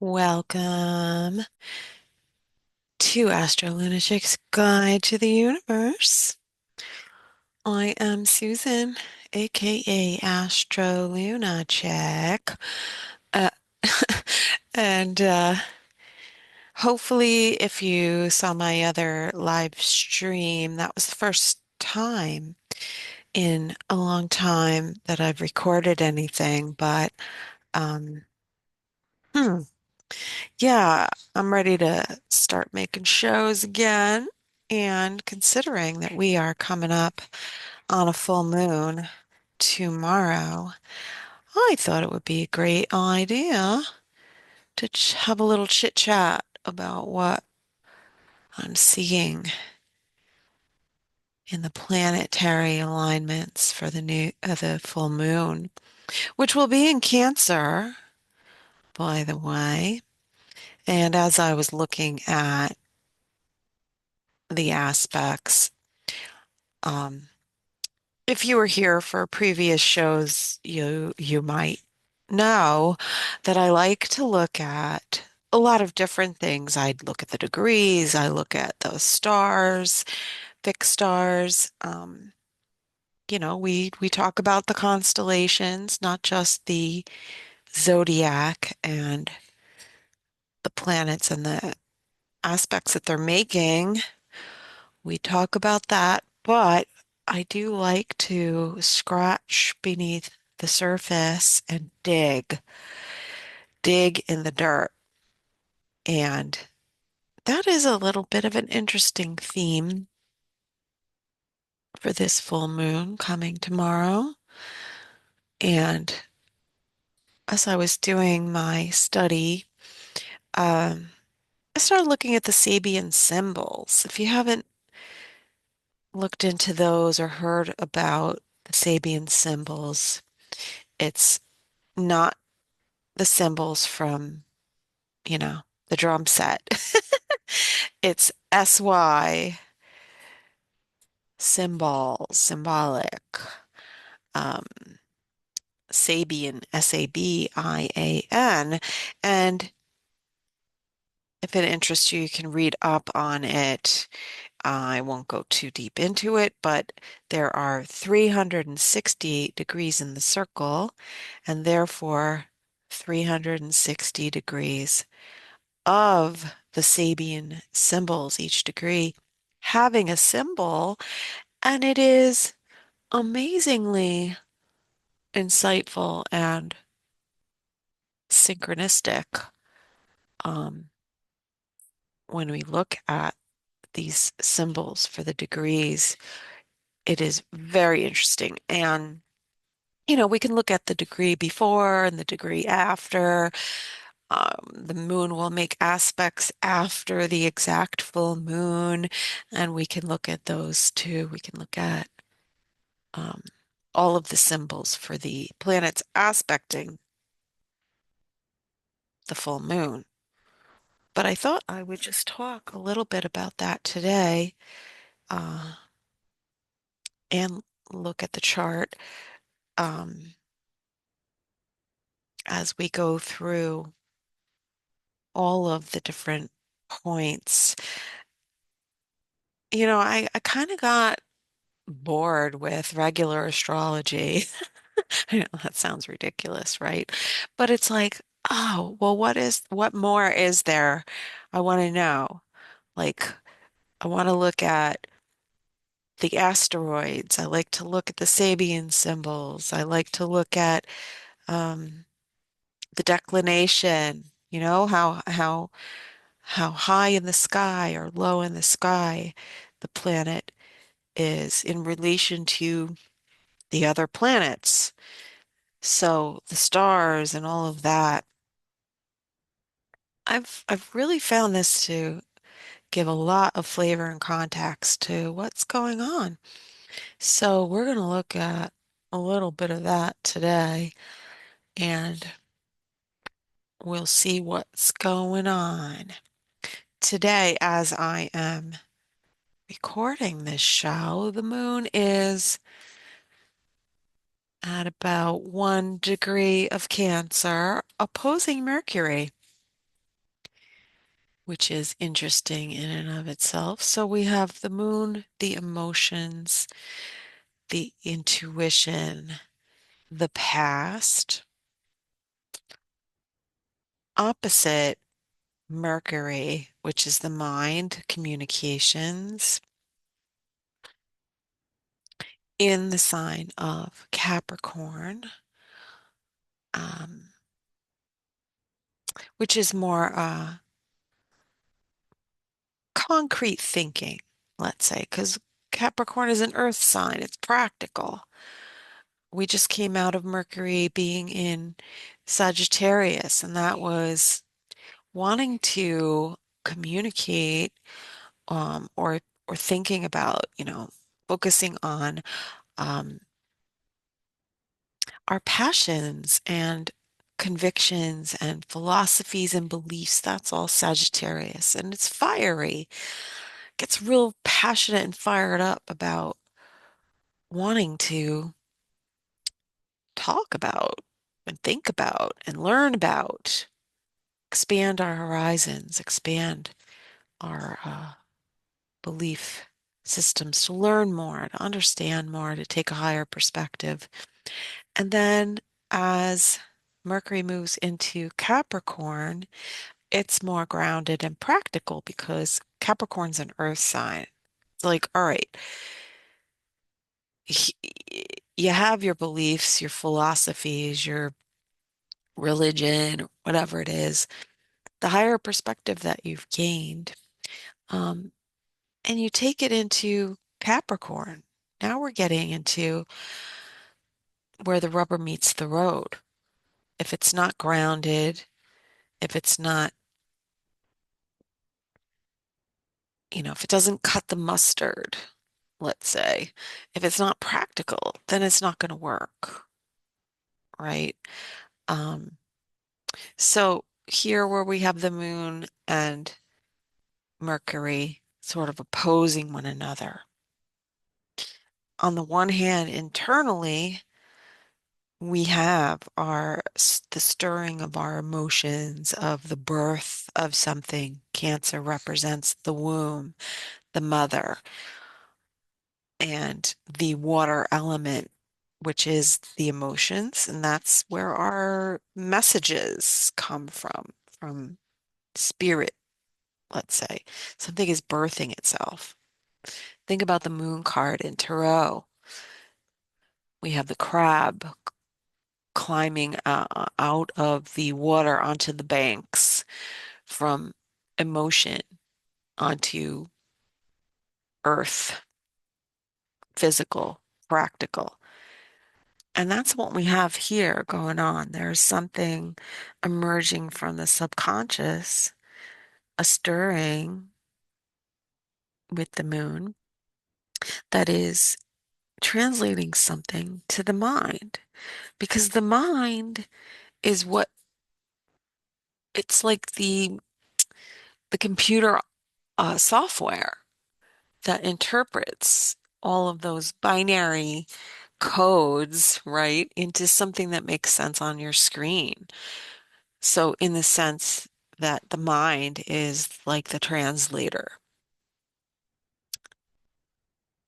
Welcome to Astrolunachick's Guide to the Universe. I am Susan, aka Astrolunachick. Uh, and hopefully, if you saw my other live stream, that was the first time in a long time that I've recorded anything. But um, hmm, yeah, I'm ready to start making shows again. And considering that we are coming up on a full moon tomorrow, I thought it would be a great idea to have a little chit chat about what I'm seeing in the planetary alignments for the full moon, which will be in Cancer, by the way. And as I was looking at the aspects, um, if you were here for previous shows, you might know that I like to look at a lot of different things. I'd look at the degrees, I look at those stars, fixed stars. We talk about the constellations, not just the zodiac and the planets and the aspects that they're making. We talk about that, but I do like to scratch beneath the surface and dig in the dirt. And that is a little bit of an interesting theme for this full moon coming tomorrow. And as I was doing my study, um, I started looking at the Sabian symbols. If you haven't looked into those or heard about the Sabian symbols, it's not the symbols from, the drum set. It's SY symbolic. Um, Sabian, Sabian. And if it interests you, you can read up on it. I won't go too deep into it, but there are 360 degrees in the circle, and therefore 360 degrees of the Sabian symbols, each degree having a symbol, and it is amazingly insightful and synchronistic um, when we look at these symbols for the degrees. It is very interesting. And, we can look at the degree before and the degree after. The moon will make aspects after the exact full moon, and we can look at those too. We can look at um, all of the symbols for the planets aspecting the full moon. But I thought I would just talk a little bit about that today, uh, and look at the chart um, as we go through all of the different points. I kind of got bored with regular astrology. I know that sounds ridiculous, right? But it's like, oh, well, what more is there? I want to know. Like, I want to look at the asteroids. I like to look at the Sabian symbols. I like to look at um, the declination, how high in the sky or low in the sky the planet is in relation to the other planets. So the stars and all of that. I've really found this to give a lot of flavor and context to what's going on. So we're going to look at a little bit of that today, and we'll see what's going on. Today, as I am recording this show, the moon is at about 1 degree of Cancer, opposing Mercury. which is interesting in and of itself. So we have the moon, the emotions, the intuition, the past, opposite Mercury, which is the mind, communications, in the sign of Capricorn, um, which is more concrete thinking, let's say, because Capricorn is an earth sign, it's practical. We just came out of Mercury being in Sagittarius, and that was wanting to communicate or thinking about, focusing on um, our passions and convictions and philosophies and beliefs. That's all Sagittarius, and it's fiery. Gets real passionate and fired up about wanting to talk about and think about and learn about, expand our horizons, expand our belief systems, to learn more, to understand more, to take a higher perspective. And then as Mercury moves into Capricorn, it's more grounded and practical because Capricorn's an earth sign. It's like, all right, y- you have your beliefs, your philosophies, your religion, whatever it is, the higher perspective that you've gained, um, and you take it into Capricorn. Now we're getting into where the rubber meets the road. If it's not grounded, if it's not, if it doesn't cut the mustard, let's say, if it's not practical, then it's not going to work, right? Um, so here where we have the moon and Mercury sort of opposing one another. On the one hand, internally, we have the stirring of our emotions, of the birth of something. Cancer represents the womb, the mother, and the water element, which is the emotions, and that's where our messages come from spirit, let's say. Something is birthing itself. Think about the moon card in Tarot. We have the crab climbing out of the water onto the banks from emotion onto earth, physical, practical. And that's what we have here going on. There's something emerging from the subconscious, a stirring with the moon that is translating something to the mind. Because the mind is what it's like the computer software that interprets all of those binary codes, right, into something that makes sense on your screen. So, in the sense that the mind is like the translator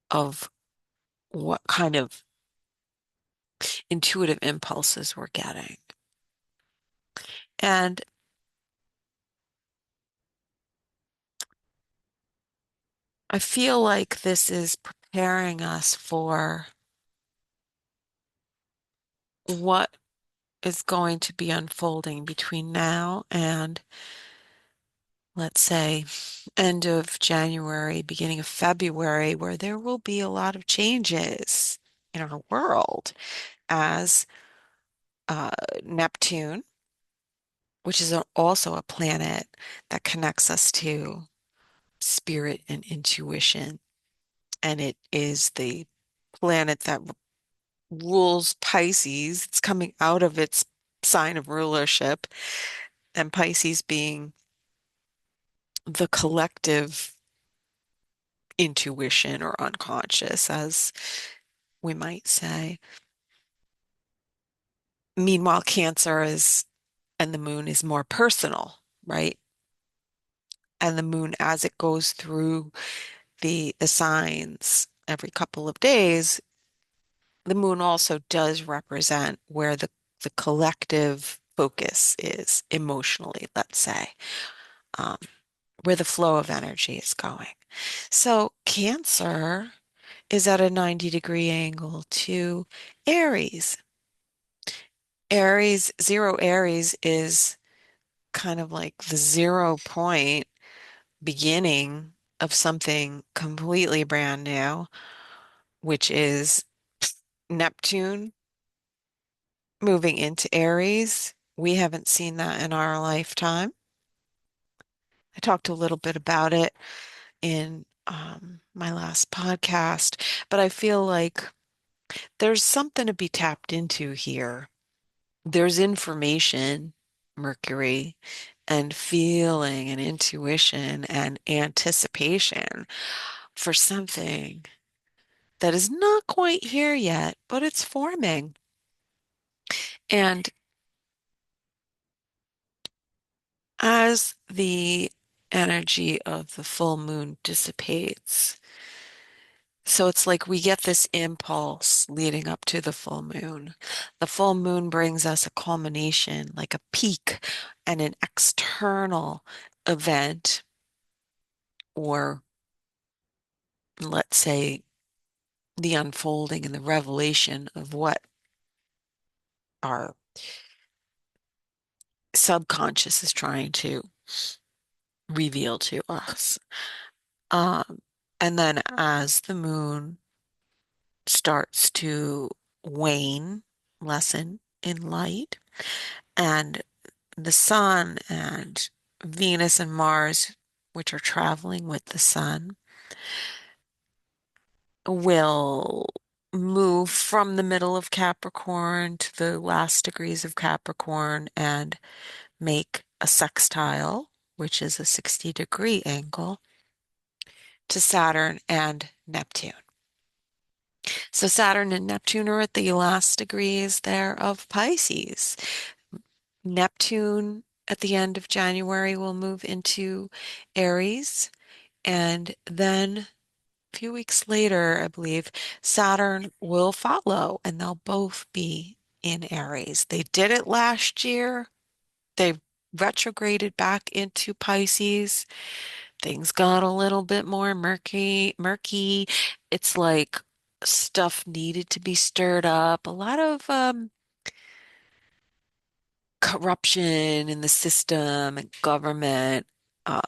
of what kind of intuitive impulses we're getting. And I feel like this is preparing us for what is going to be unfolding between now and, let's say, end of January, beginning of February, where there will be a lot of changes in our world as uh, Neptune, which is also a planet that connects us to spirit and intuition. And it is the planet that rules Pisces. It's coming out of its sign of rulership, and Pisces being the collective intuition or unconscious, as we might say. Meanwhile, Cancer is, and the moon is more personal, right? And the moon, as it goes through the signs every couple of days, the moon also does represent where the collective focus is emotionally, let's say, um, where the flow of energy is going. So Cancer is at a 90-degree angle to Aries. Aries, zero Aries is kind of like the 0 point beginning of something completely brand new, which is Neptune moving into Aries. We haven't seen that in our lifetime. I talked a little bit about it in my last podcast, but I feel like there's something to be tapped into here. There's information, Mercury, and feeling and intuition and anticipation for something that is not quite here yet, but it's forming. And as the energy of the full moon dissipates, so it's like we get this impulse leading up to the full moon. The full moon brings us a culmination, like a peak and an external event, or let's say the unfolding and the revelation of what our subconscious is trying to reveal to us. Um, and then as the moon starts to wane, lessen in light, and the sun and Venus and Mars, which are traveling with the sun, will move from the middle of Capricorn to the last degrees of Capricorn and make a sextile, which is a 60-degree angle, to Saturn and Neptune. So Saturn and Neptune are at the last degrees there of Pisces. Neptune at the end of January will move into Aries, and then a few weeks later, I believe, Saturn will follow, and they'll both be in Aries. They did it last year. They retrograded back into Pisces. Things got a little bit more murky. It's like stuff needed to be stirred up. A lot of corruption in the system and government. Uh,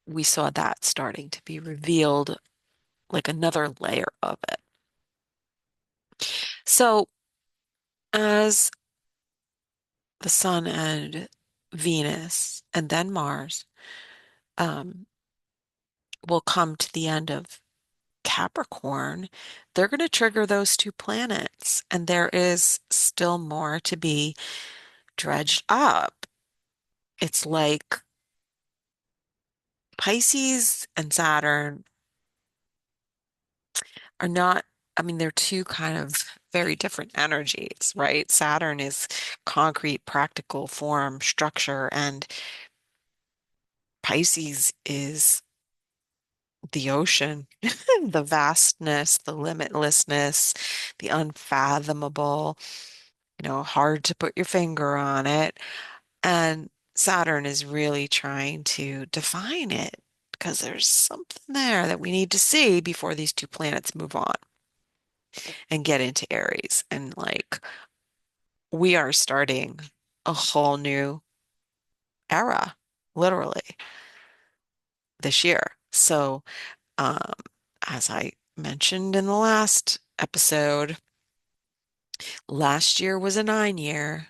we saw that starting to be revealed, like another layer of it. So as the Sun and Venus and then Mars um, will come to the end of Capricorn, they're going to trigger those two planets, and there is still more to be dredged up. It's like Pisces and Saturn are not, I mean, they're two kind of very different energies, right? Saturn is concrete, practical form, structure, and Pisces is the ocean, the vastness, the limitlessness, the unfathomable, hard to put your finger on it. And Saturn is really trying to define it because there's something there that we need to see before these two planets move on and get into Aries. And like we are starting a whole new era, literally, this year. So, um, as I mentioned in the last episode, last year was a 9 year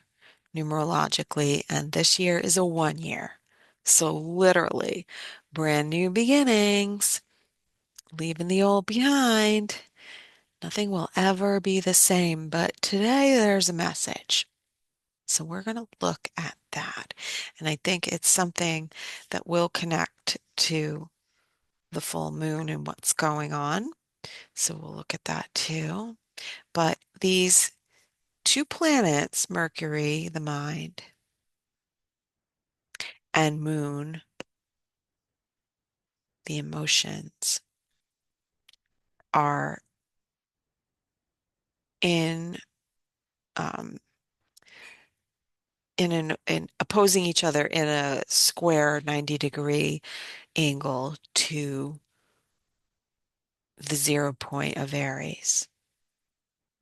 numerologically, and this year is a 1 year. So, literally, brand new beginnings, leaving the old behind. Nothing will ever be the same, but today there's a message. So, we're going to look at that. And I think it's something that will connect to the full moon and what's going on. So, we'll look at that too. But these two planets, Mercury, the mind, and Moon, the emotions are in um, in opposing each other in a square 90-degree angle to the 0 point of Aries.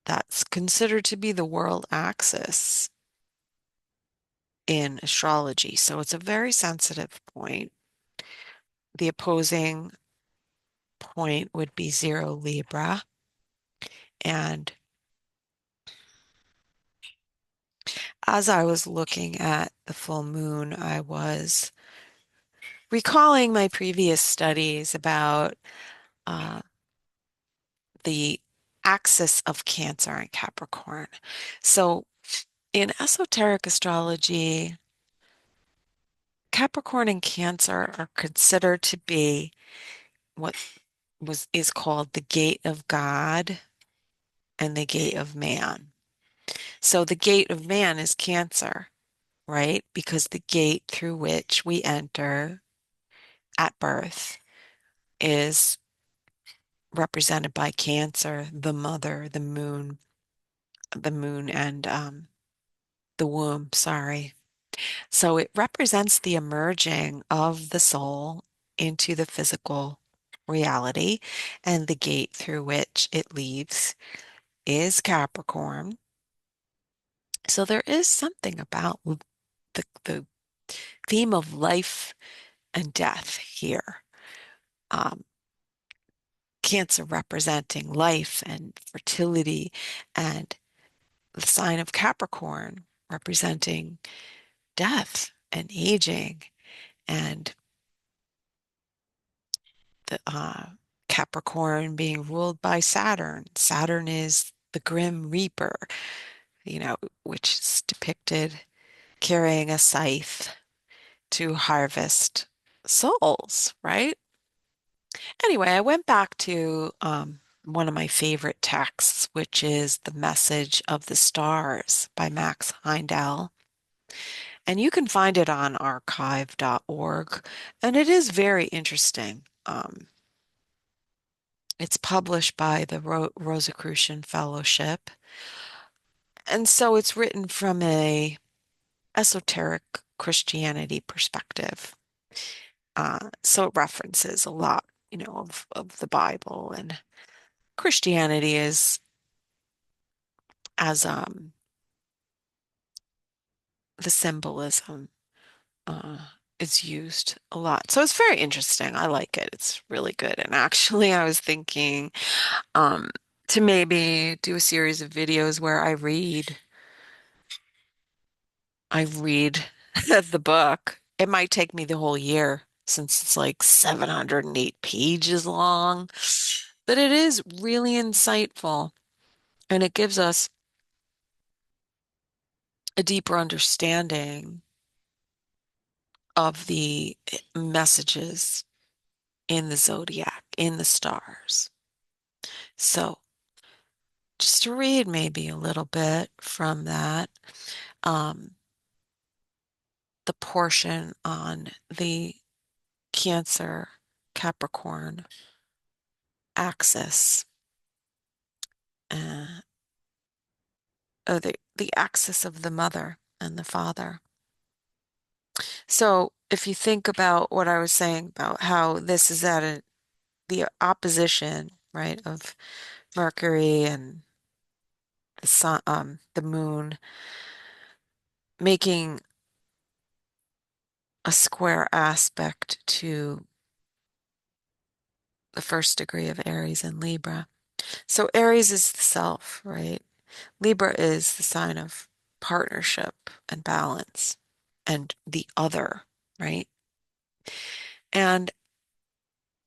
That's considered to be the world axis in astrology. So it's a very sensitive point. The opposing point would be 0 Libra. And as I was looking at the full moon, I was recalling my previous studies about uh, the axis of Cancer and Capricorn. So in esoteric astrology, Capricorn and Cancer are considered to be what was is called the gate of God and the gate of man. So the gate of man is Cancer, right? Because the gate through which we enter at birth is represented by Cancer, the mother, the moon and the womb, sorry. So it represents the emerging of the soul into the physical reality, and the gate through which it leaves is Capricorn. So there is something about the theme of life and death here. Um, Cancer representing life and fertility, and the sign of Capricorn representing death and aging, and the Capricorn being ruled by Saturn. Saturn is the grim reaper, you know, which is depicted carrying a scythe to harvest souls, right? Anyway, I went back to one of my favorite texts, which is The Message of the Stars by Max Heindel. And you can find it on archive.org. And it is very interesting. It's published by the Rosicrucian Fellowship. And so it's written from a esoteric Christianity perspective. So it references a lot, of the Bible, and Christianity is as the symbolism uh, is used a lot. So it's very interesting. I like it. It's really good. And actually, I was thinking um, to maybe do a series of videos where I read the book. It might take me the whole year since it's like 708 pages long, but it is really insightful, and it gives us a deeper understanding of the messages in the zodiac, in the stars. So just to read maybe a little bit from that, um, the portion on the Cancer Capricorn axis, uh, the axis of the mother and the father. So if you think about what I was saying about how this is at the opposition, right, of Mercury and the sun, the moon, making a square aspect to the first degree of Aries and Libra. So Aries is the self, right? Libra is the sign of partnership and balance and the other, right? And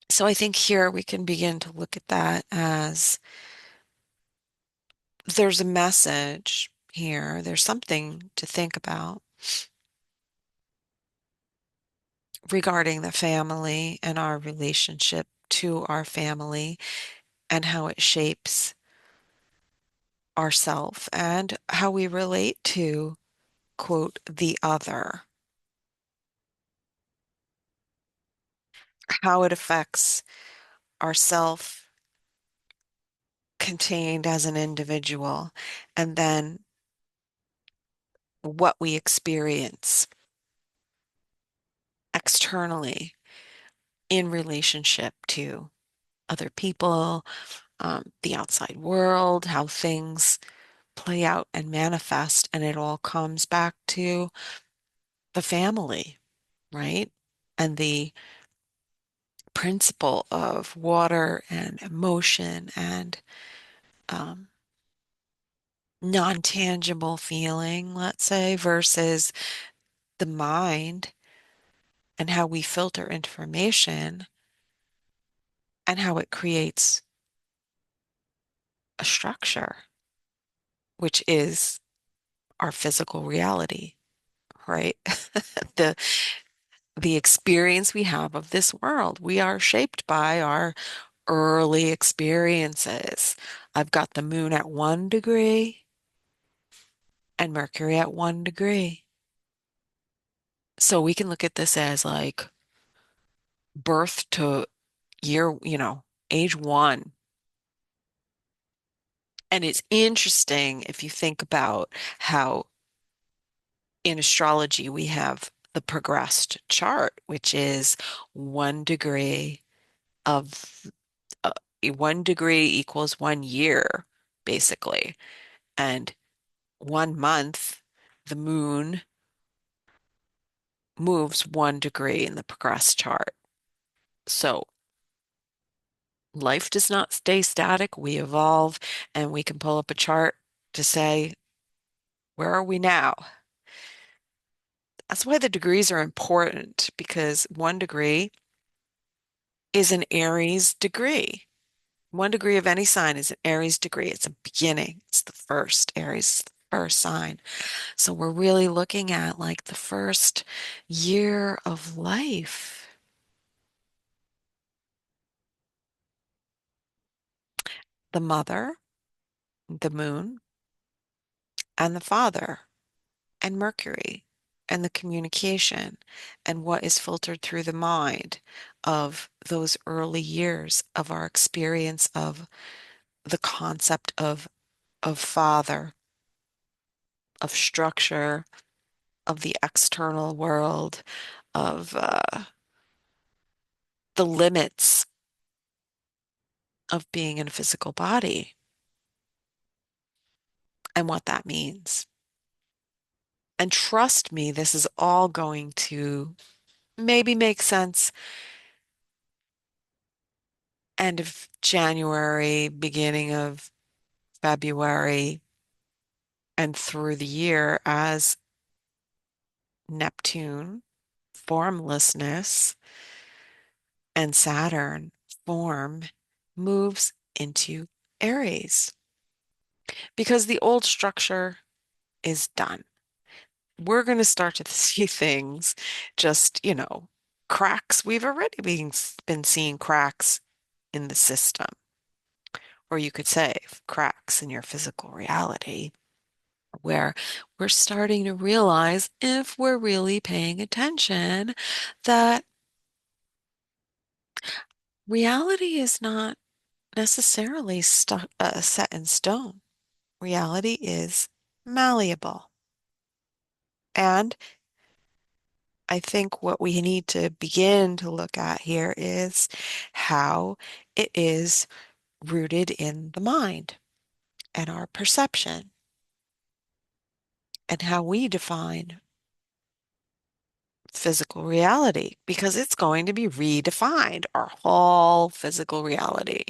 so I think here we can begin to look at that as there's a message here, there's something to think about regarding the family and our relationship to our family and how it shapes ourself and how we relate to, quote, the other. how it affects ourself contained as an individual, and then what we experience externally in relationship to other people, the outside world, how things play out and manifest, and it all comes back to the family, right? And the principle of water and emotion and um, non-tangible feeling, let's say, versus the mind and how we filter information and how it creates a structure, which is our physical reality, right? The the experience we have of this world. We are shaped by our early experiences. I've got the moon at 1 degree and Mercury at 1 degree. So we can look at this as like birth to year, age one. And it's interesting if you think about how in astrology we have the progressed chart, which is 1 degree of 1 degree equals 1 year, basically. And 1 month, the moon moves 1 degree in the progressed chart. So life does not stay static. We evolve, and we can pull up a chart to say, where are we now? That's why the degrees are important because 1 degree is an Aries degree. 1 degree of any sign is an Aries degree. It's a beginning. It's the first Aries, first sign. So we're really looking at like the first year of life. The mother, the moon, and the father, and Mercury, and the communication, and what is filtered through the mind of those early years of our experience of the concept of father, of structure, of the external world, of the limits of being in a physical body and what that means. And trust me, this is all going to maybe make sense end of January, beginning of February, and through the year as Neptune, formlessness, and Saturn, form, moves into Aries because the old structure is done. We're going to start to see things just, cracks. We've already been seeing cracks in the system, or you could say cracks in your physical reality, where we're starting to realize if we're really paying attention that reality is not necessarily set in stone. Reality is malleable. And I think what we need to begin to look at here is how it is rooted in the mind and our perception and how we define physical reality because it's going to be redefined, our whole physical reality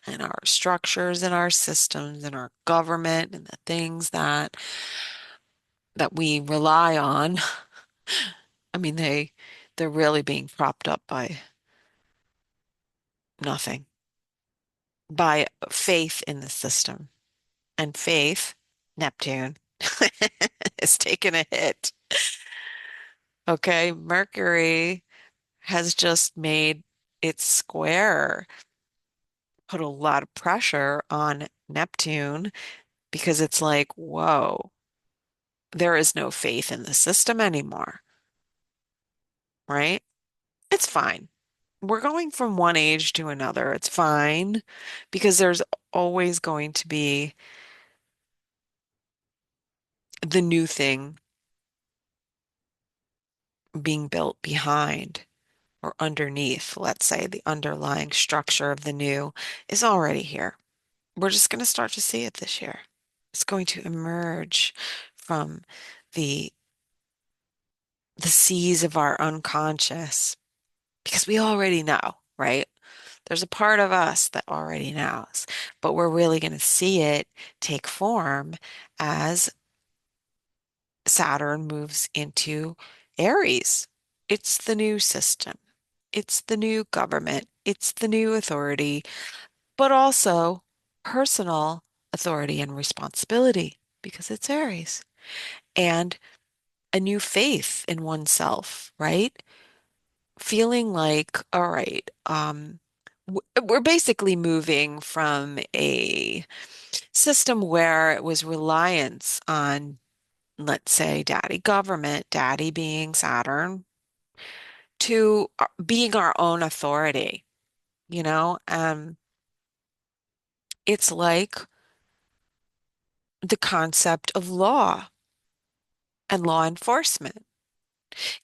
and our structures and our systems and our government and the things that we rely on. I mean, they're really being propped up by nothing, by faith in the system. And faith, Neptune, is taking a hit. Okay, Mercury has just made its square, put a lot of pressure on Neptune because it's like, whoa, there is no faith in the system anymore, right? It's fine. we're going from one age to another. It's fine because there's always going to be the new thing being built behind or underneath, let's say the underlying structure of the new is already here. We're just going to start to see it this year. It's going to emerge from the the seas of our unconscious because we already know, right? There's a part of us that already knows, but we're really going to see it take form as Saturn moves into Aries. It's the new system. It's the new government. It's the new authority, but also personal authority and responsibility because it's Aries. And a new faith in oneself, right? Feeling like, all right, we're basically moving from a system where it was reliance on, let's say, daddy government, daddy being Saturn, to being our own authority, you know? It's like the concept of law and law enforcement.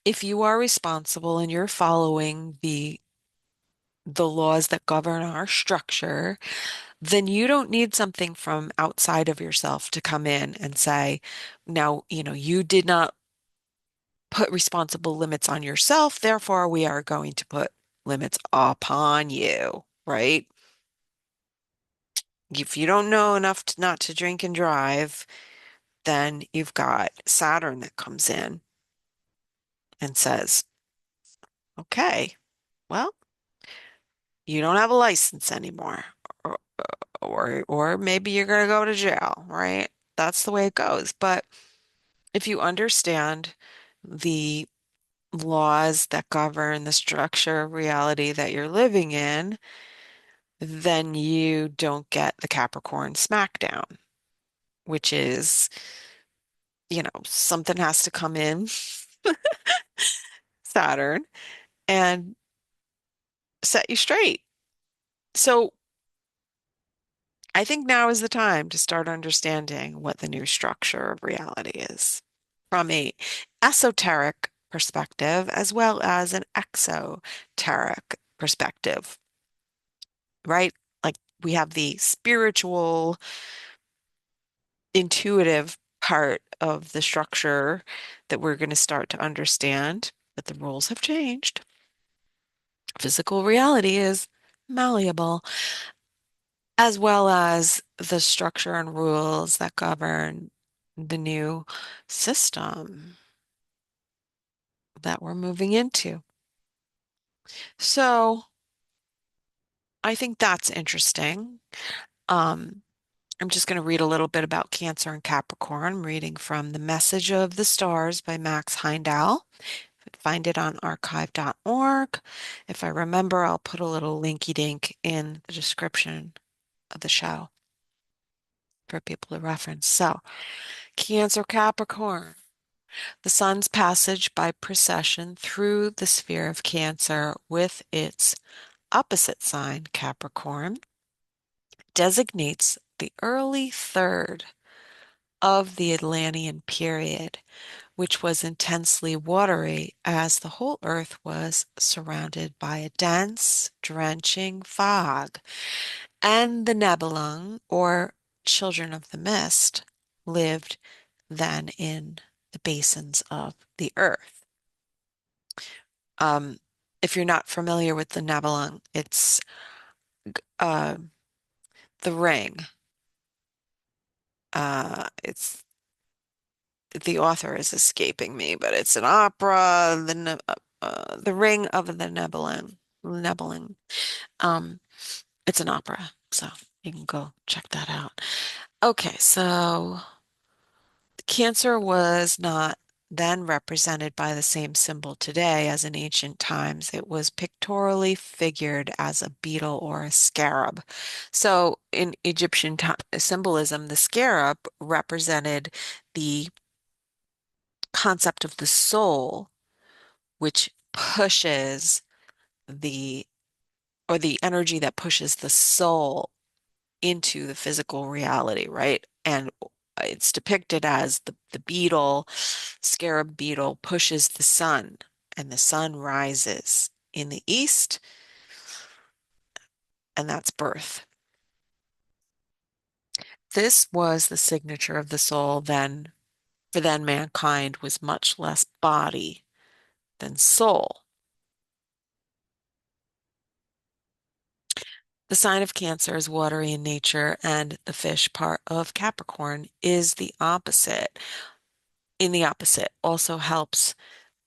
If you are responsible and you're following the laws that govern our structure, then you don't need something from outside of yourself to come in and say, now, you did not put responsible limits on yourself, therefore we are going to put limits upon you, right? If you don't know enough not to drink and drive, then you've got Saturn that comes in and says, okay, well, you don't have a license anymore. Or or maybe you're going to go to jail, right? That's the way it goes. But if you understand the laws that govern the structure of reality that you're living in, then you don't get the Capricorn smackdown, which is, something has to come in, Saturn, and set you straight. So I think now is the time to start understanding what the new structure of reality is from a esoteric perspective as well as an exoteric perspective, right? Like we have the spiritual, intuitive part of the structure that we're going to start to understand, but the rules have changed. Physical reality is malleable, as well as the structure and rules that govern the new system that we're moving into. So I think that's interesting. Um, I'm just going to read a little bit about Cancer and Capricorn. I'm reading from The Message of the Stars by Max Heindel. Find it on archive.org. If I remember, I'll put a little linky dink in the description of the show for people to reference. So, Cancer Capricorn. The sun's passage by precession through the sphere of Cancer with its opposite sign, Capricorn, designates the early third of the Atlantean period, which was intensely watery as the whole earth was surrounded by a dense, drenching fog, and the Nebelung, or children of the mist, lived then in the basins of the earth. Um, if you're not familiar with the Nebelung, it's uh, the ring. It's the author is escaping me, but it's an opera, the Ring of the Nebelung. Nebelung. Um, it's an opera, so you can go check that out. Okay, so Cancer was not then represented by the same symbol today as in ancient times. It was pictorially figured as a beetle or a scarab. So in Egyptian symbolism, the scarab represented the concept of the soul, which pushes the or the energy that pushes the soul into the physical reality, right? And it's depicted as the beetle, scarab beetle, pushes the sun, and the sun rises in the east, and that's birth. This was the signature of the soul then, for then mankind was much less body than soul. The sign of Cancer is watery in nature, and the fish part of Capricorn is the opposite. In the opposite, also helps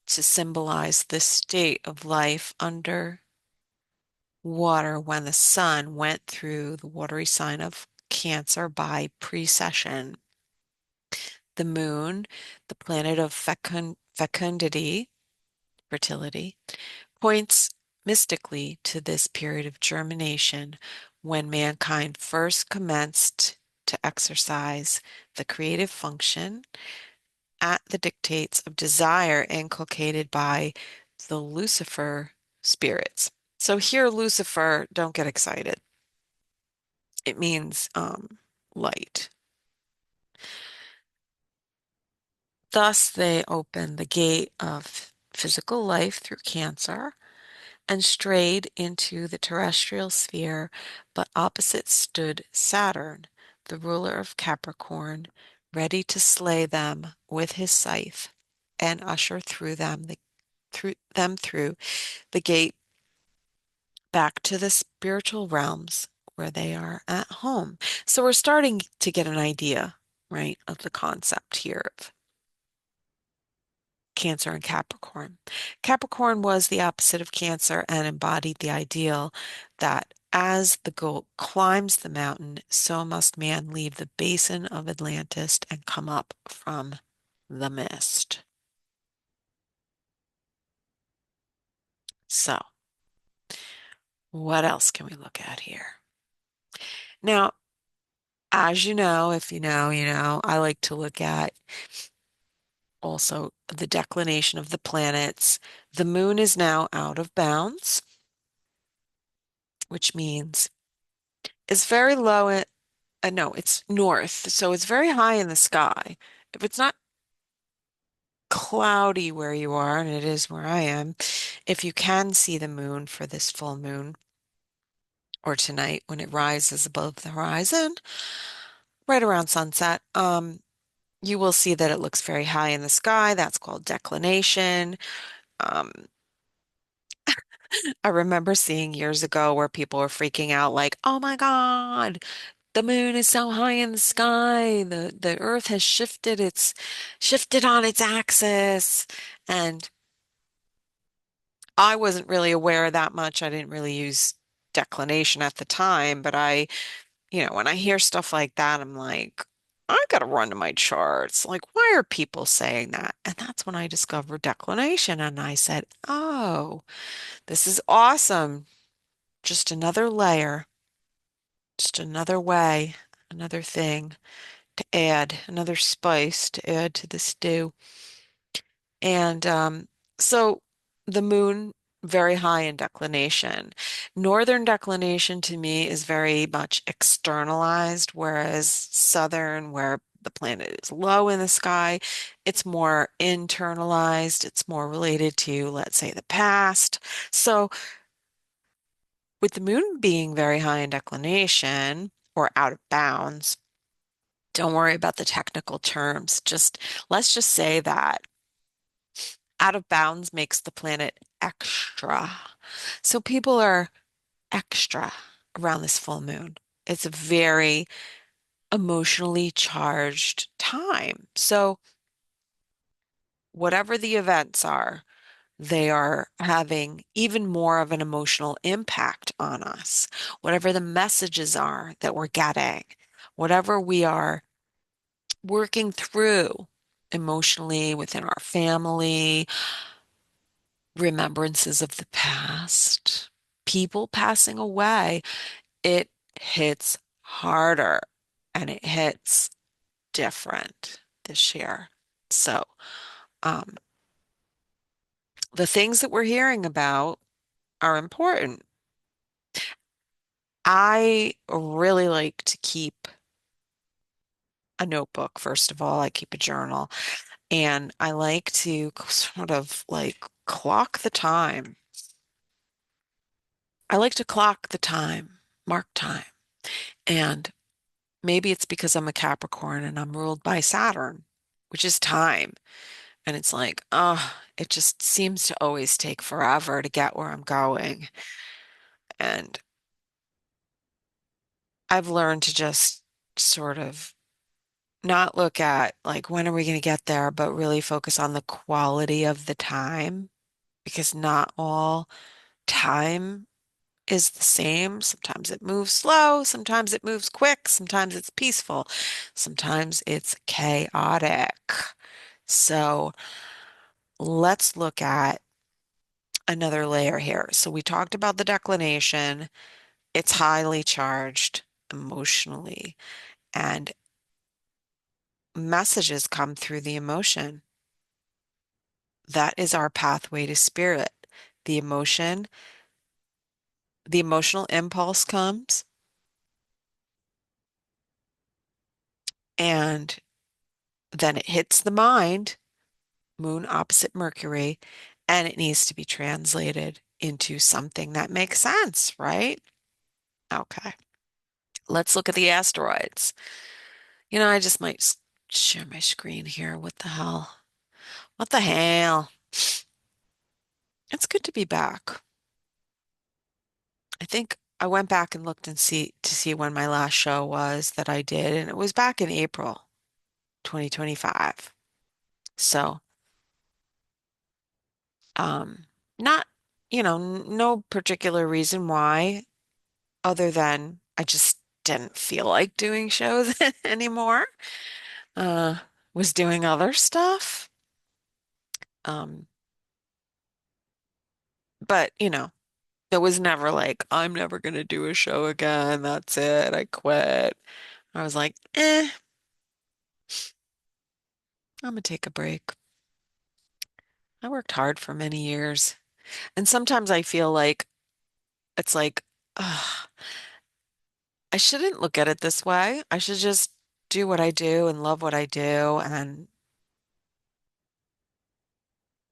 to symbolize the state of life under water when the sun went through the watery sign of Cancer by precession. The moon, the planet of fecundity, fertility, points mystically to this period of germination when mankind first commenced to exercise the creative function at the dictates of desire inculcated by the Lucifer spirits. So here, Lucifer, don't get excited. It means light. Thus, they opened the gate of physical life through Cancer and strayed into the terrestrial sphere, but opposite stood Saturn, the ruler of Capricorn, ready to slay them with his scythe and usher through the gate back to the spiritual realms where they are at home. So we're starting to get an idea, right, of the concept here of Cancer and Capricorn. Capricorn was the opposite of Cancer and embodied the ideal that as the goat climbs the mountain, so must man leave the basin of Atlantis and come up from the mist. So, what else can we look at here? Now, as you know, if you know, you know, I like to look at also the declination of the planets. The moon is now out of bounds, which means it's very low no, it's north, so it's very high in the sky. If it's not cloudy where you are, and it is where I am, if you can see the moon for this full moon or tonight when it rises above the horizon, right around sunset, you will see that it looks very high in the sky. That's called declination. Um, I remember seeing years ago where people were freaking out, like, "Oh my God, the moon is so high in the sky. The Earth has shifted. It's shifted on its axis." And I wasn't really aware of that much. I didn't really use declination at the time, but when I hear stuff like that, I'm like, I gotta run to my charts. Like, why are people saying that? And that's when I discovered declination, and I said, "Oh, this is awesome. Just another layer, just another way, another thing to add, another spice to add to the stew." And so the moon, very high in declination. Northern declination to me is very much externalized, whereas southern, where the planet is low in the sky, it's more internalized. It's more related to, let's say, the past. So with the moon being very high in declination or out of bounds, don't worry about the technical terms. Let's just say that out of bounds makes the planet extra. So people are extra around this full moon. It's a very emotionally charged time. So whatever the events are, they are having even more of an emotional impact on us. Whatever the messages are that we're getting, whatever we are working through emotionally within our family, remembrances of the past, people passing away, it hits harder and it hits different this year. So, um, the things that we're hearing about are important. I really like to keep a notebook, first of all. I keep a journal, and I like to sort of like clock the time. I like to clock the time, mark time. And maybe it's because I'm a Capricorn and I'm ruled by Saturn, which is time. And it's like, oh, it just seems to always take forever to get where I'm going. And I've learned to just sort of not look at like when are we going to get there, but really focus on the quality of the time because not all time is the same. Sometimes it moves slow, sometimes it moves quick, sometimes it's peaceful, sometimes it's chaotic. So let's look at another layer here. So we talked about the declination. It's highly charged emotionally, and messages come through the emotion. That is our pathway to spirit. The emotion, the emotional impulse comes, and then it hits the mind, moon opposite Mercury, and it needs to be translated into something that makes sense, right? Okay. Let's look at the asteroids. I just might share my screen here. What the hell? What the hell? It's good to be back. I think I went back and looked and see when my last show was that I did, and it was back in April 2025. So, um, not, no particular reason why other than I just didn't feel like doing shows anymore. Uh, was doing other stuff. Um, but it was never like, I'm never gonna do a show again. That's it. I quit. I was like, I'm gonna take a break. I worked hard for many years. And sometimes I feel like it's like, ugh, I shouldn't look at it this way. I should just do what I do and love what I do. And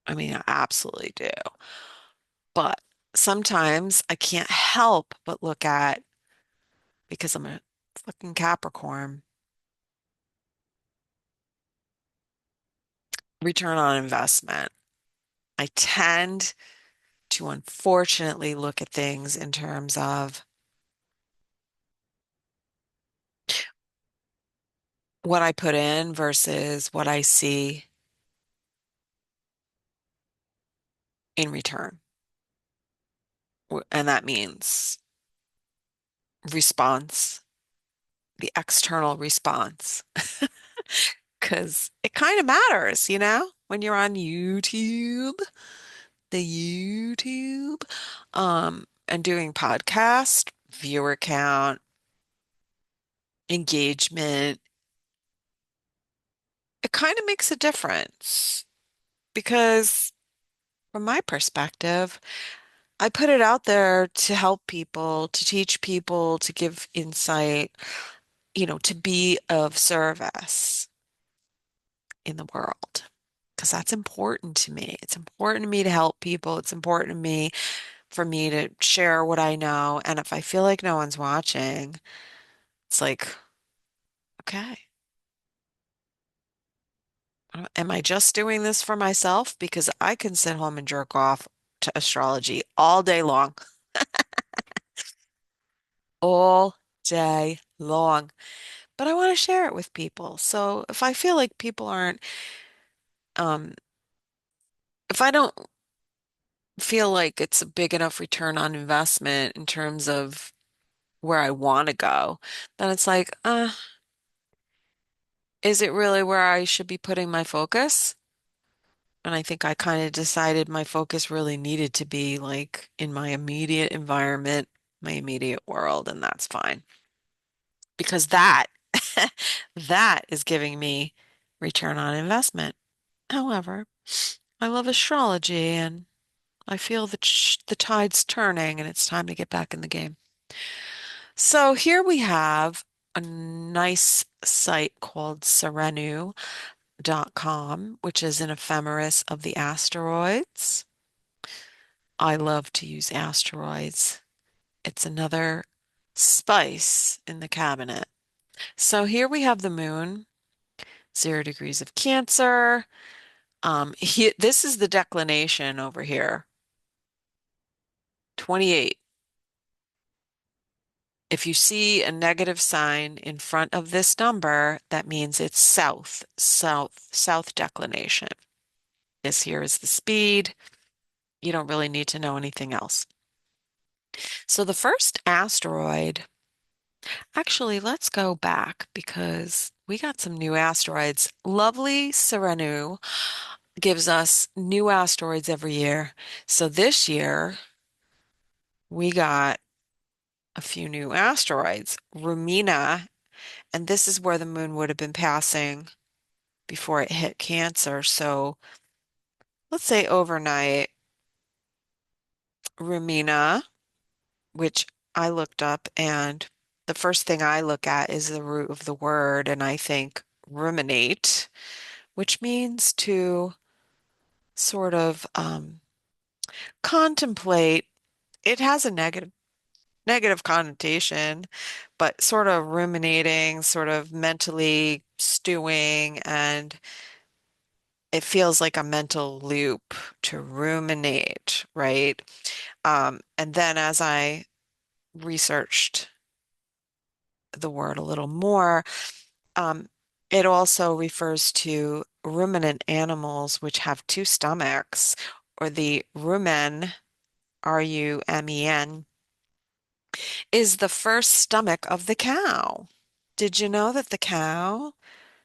I mean, I absolutely do. But sometimes I can't help but look at, because I'm a fucking Capricorn, return on investment. I tend to unfortunately look at things in terms of what I put in versus what I see in return. And that means response, the external response, because it kind of matters, when you're on YouTube, the YouTube, and doing podcast, viewer count, engagement, it kind of makes a difference because from my perspective, I put it out there to help people, to teach people, to give insight, to be of service in the world. Because that's important to me. It's important to me to help people. It's important to me for me to share what I know. And if I feel like no one's watching, it's like, okay, am I just doing this for myself? Because I can sit home and jerk off to astrology all day long, all day long. But I want to share it with people. So if I feel like people aren't, um, if I don't feel like it's a big enough return on investment in terms of where I want to go, then it's like, is it really where I should be putting my focus? And I think I kind of decided my focus really needed to be like in my immediate environment, my immediate world, and that's fine. Because that that is giving me return on investment. However, I love astrology and I feel the tide's turning and it's time to get back in the game. So here we have a nice site called serenu.com, which is an ephemeris of the asteroids. I love to use asteroids. It's another spice in the cabinet. So here we have the moon, 0 degrees of Cancer. This is the declination over here, 28. If you see a negative sign in front of this number, that means it's south, south, south declination. This here is the speed. You don't really need to know anything else. So the first asteroid, actually, let's go back because we got some new asteroids. Lovely Serenu gives us new asteroids every year. So this year, we got a few new asteroids. Rumina, and this is where the moon would have been passing before it hit Cancer. So let's say overnight, Rumina, which I looked up, and the first thing I look at is the root of the word, and I think ruminate, which means to sort of contemplate. It has a negative connotation, but sort of ruminating, sort of mentally stewing, and it feels like a mental loop to ruminate, right? And then as I researched the word a little more, um, it also refers to ruminant animals which have two stomachs, or the rumen, rumen, is the first stomach of the cow. Did you know that the cow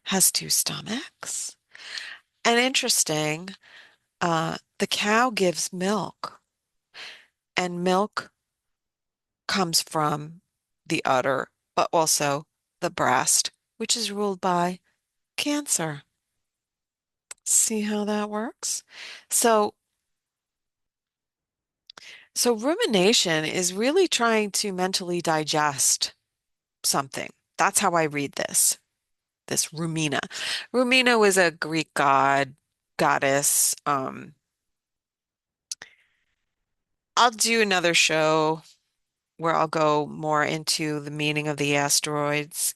has two stomachs? And interesting, the cow gives milk, and milk comes from the udder, but also the breast, which is ruled by Cancer. See how that works? So, so rumination is really trying to mentally digest something. That's how I read this Rumina. Rumina was a Greek goddess. I'll do another show where I'll go more into the meaning of the asteroids.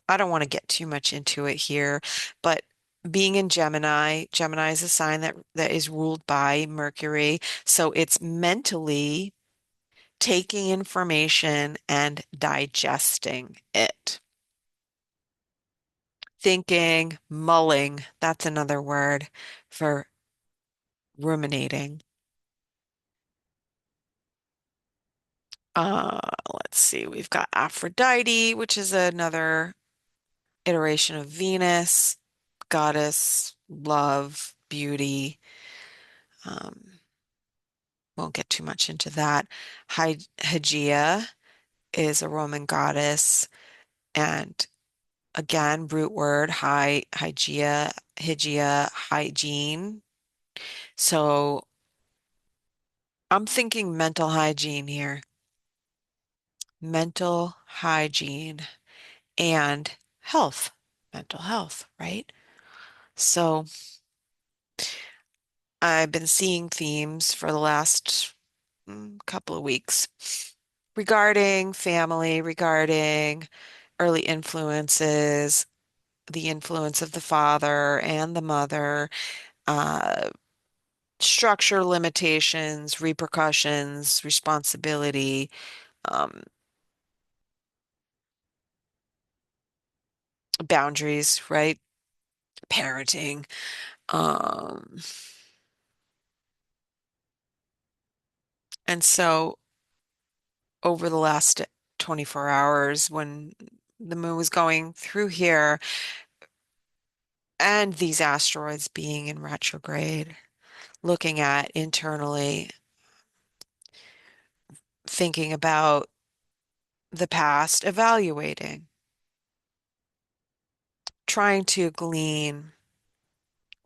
I don't want to get too much into it here, but being in Gemini, Gemini is a sign that is ruled by Mercury, so it's mentally taking information and digesting it. Thinking, mulling, that's another word for ruminating. Uh, let's see, we've got Aphrodite, which is another iteration of Venus, goddess, love, beauty. Um, won't get too much into that. Hygeia is a Roman goddess, and again, root word, Hygeia, hygiene. So I'm thinking mental hygiene here. Mental hygiene and health, mental health, right? So I've been seeing themes for the last couple of weeks regarding family, regarding early influences, the influence of the father and the mother, uh, structure limitations, repercussions, responsibility, um, boundaries, right? Parenting. Um, and so over the last 24 hours, when the moon was going through here and these asteroids being in retrograde, looking at internally, thinking about the past, evaluating, trying to glean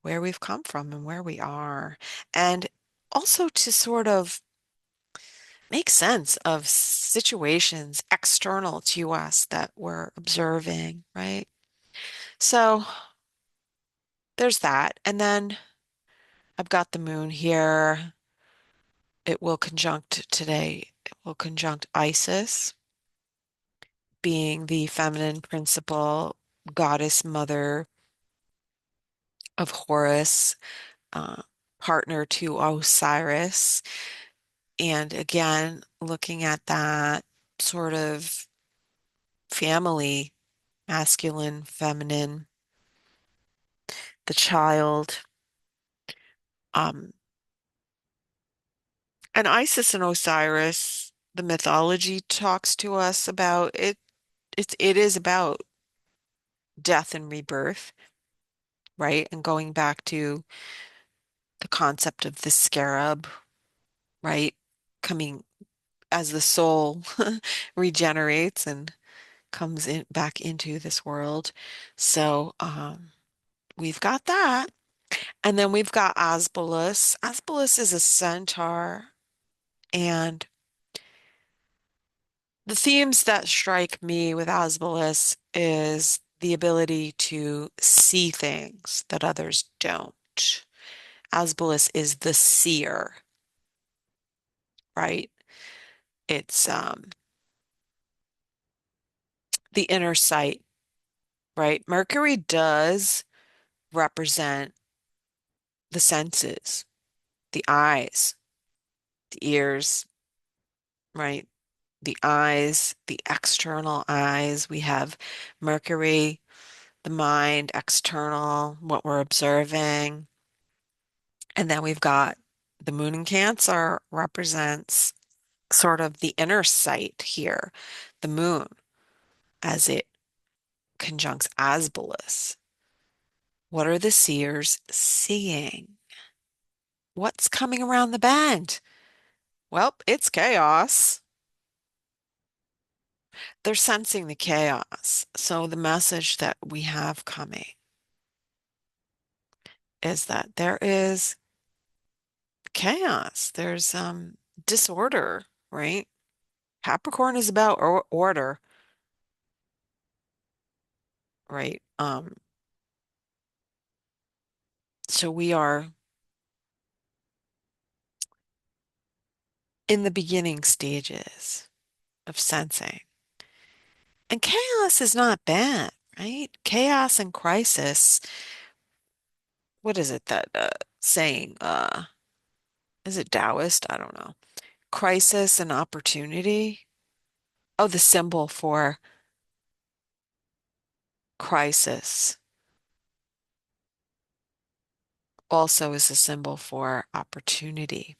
where we've come from and where we are. And also to sort of make sense of situations external to us that we're observing, right? So there's that. And then I've got the moon here. It will conjunct today. It will conjunct Isis, being the feminine principle, goddess mother of Horus, uh, partner to Osiris. And again, looking at that sort of family, masculine, feminine, the child. Um, and Isis and Osiris, the mythology talks to us about it. It is about death and rebirth, right? And going back to the concept of the scarab, right? Coming as the soul regenerates and comes in back into this world. So we've got that. And then we've got Asbolus. Asbolus is a centaur. And the themes that strike me with Asbolus is the ability to see things that others don't. Asbolus is the seer, right? It's the inner sight, right? Mercury does represent the senses, the eyes, the ears, right? The eyes, the external eyes. We have Mercury, the mind, external, what we're observing. And then we've got the moon in Cancer represents sort of the inner sight here, the moon as it conjuncts Asbolus. What are the seers seeing? What's coming around the bend? Well, it's chaos. They're sensing the chaos. So the message that we have coming is that there is chaos. There's disorder, right? Capricorn is about order, right? So we are in the beginning stages of sensing. And chaos is not bad, right? Chaos and crisis. What is it that saying? Is it Taoist? I don't know. Crisis and opportunity. Oh, the symbol for crisis also is a symbol for opportunity.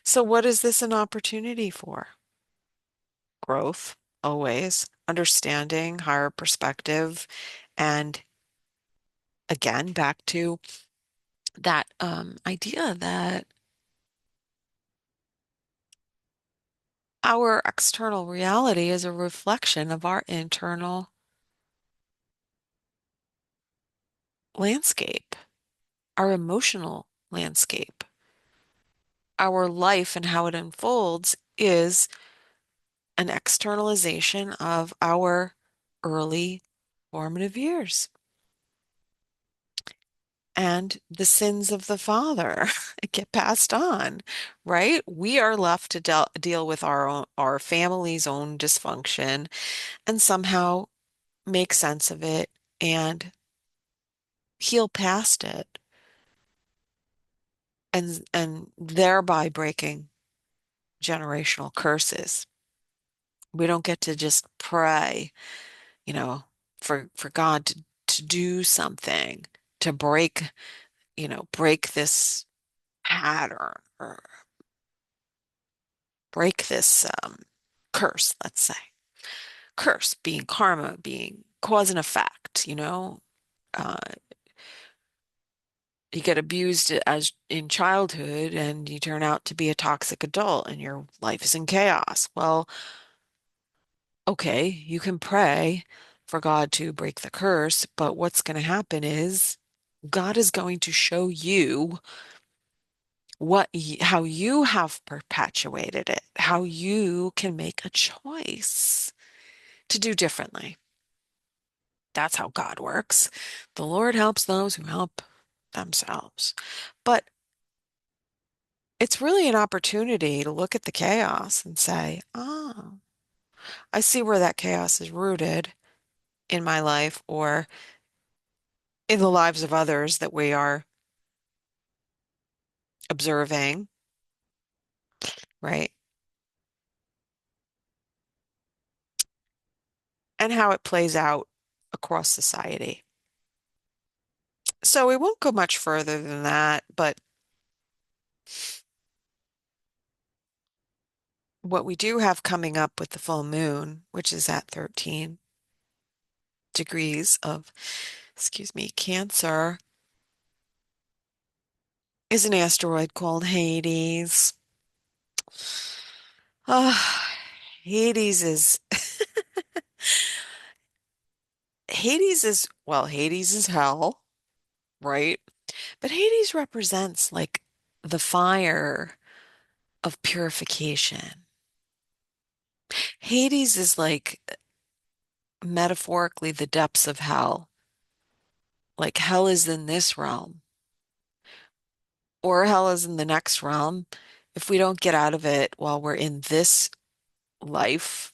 So what is this an opportunity for? Growth, always, understanding, higher perspective, and again, back to that idea that our external reality is a reflection of our internal landscape, our emotional landscape. Our life and how it unfolds is an externalization of our early formative years and the sins of the father get passed on, right? We are left to deal with our family's own dysfunction and somehow make sense of it and heal past it and thereby breaking generational curses. We don't get to just pray, you know, for God to do something to break, break this pattern or break this curse, let's say. Curse being karma, being cause and effect, Uh, you get abused as in childhood and you turn out to be a toxic adult and your life is in chaos. Well, okay, you can pray for God to break the curse, but what's going to happen is God is going to show you how you have perpetuated it, how you can make a choice to do differently. That's how God works. The Lord helps those who help themselves. But it's really an opportunity to look at the chaos and say, oh, I see where that chaos is rooted in my life or in the lives of others that we are observing, right? And how it plays out across society. So we won't go much further than that, but what we do have coming up with the full moon, which is at 13 degrees of, excuse me, Cancer, is an asteroid called Hades. Ah, Hades is Hades is hell, right? But Hades represents like the fire of purification. Hades is like metaphorically the depths of hell. Like hell is in this realm, or hell is in the next realm. If we don't get out of it while we're in this life,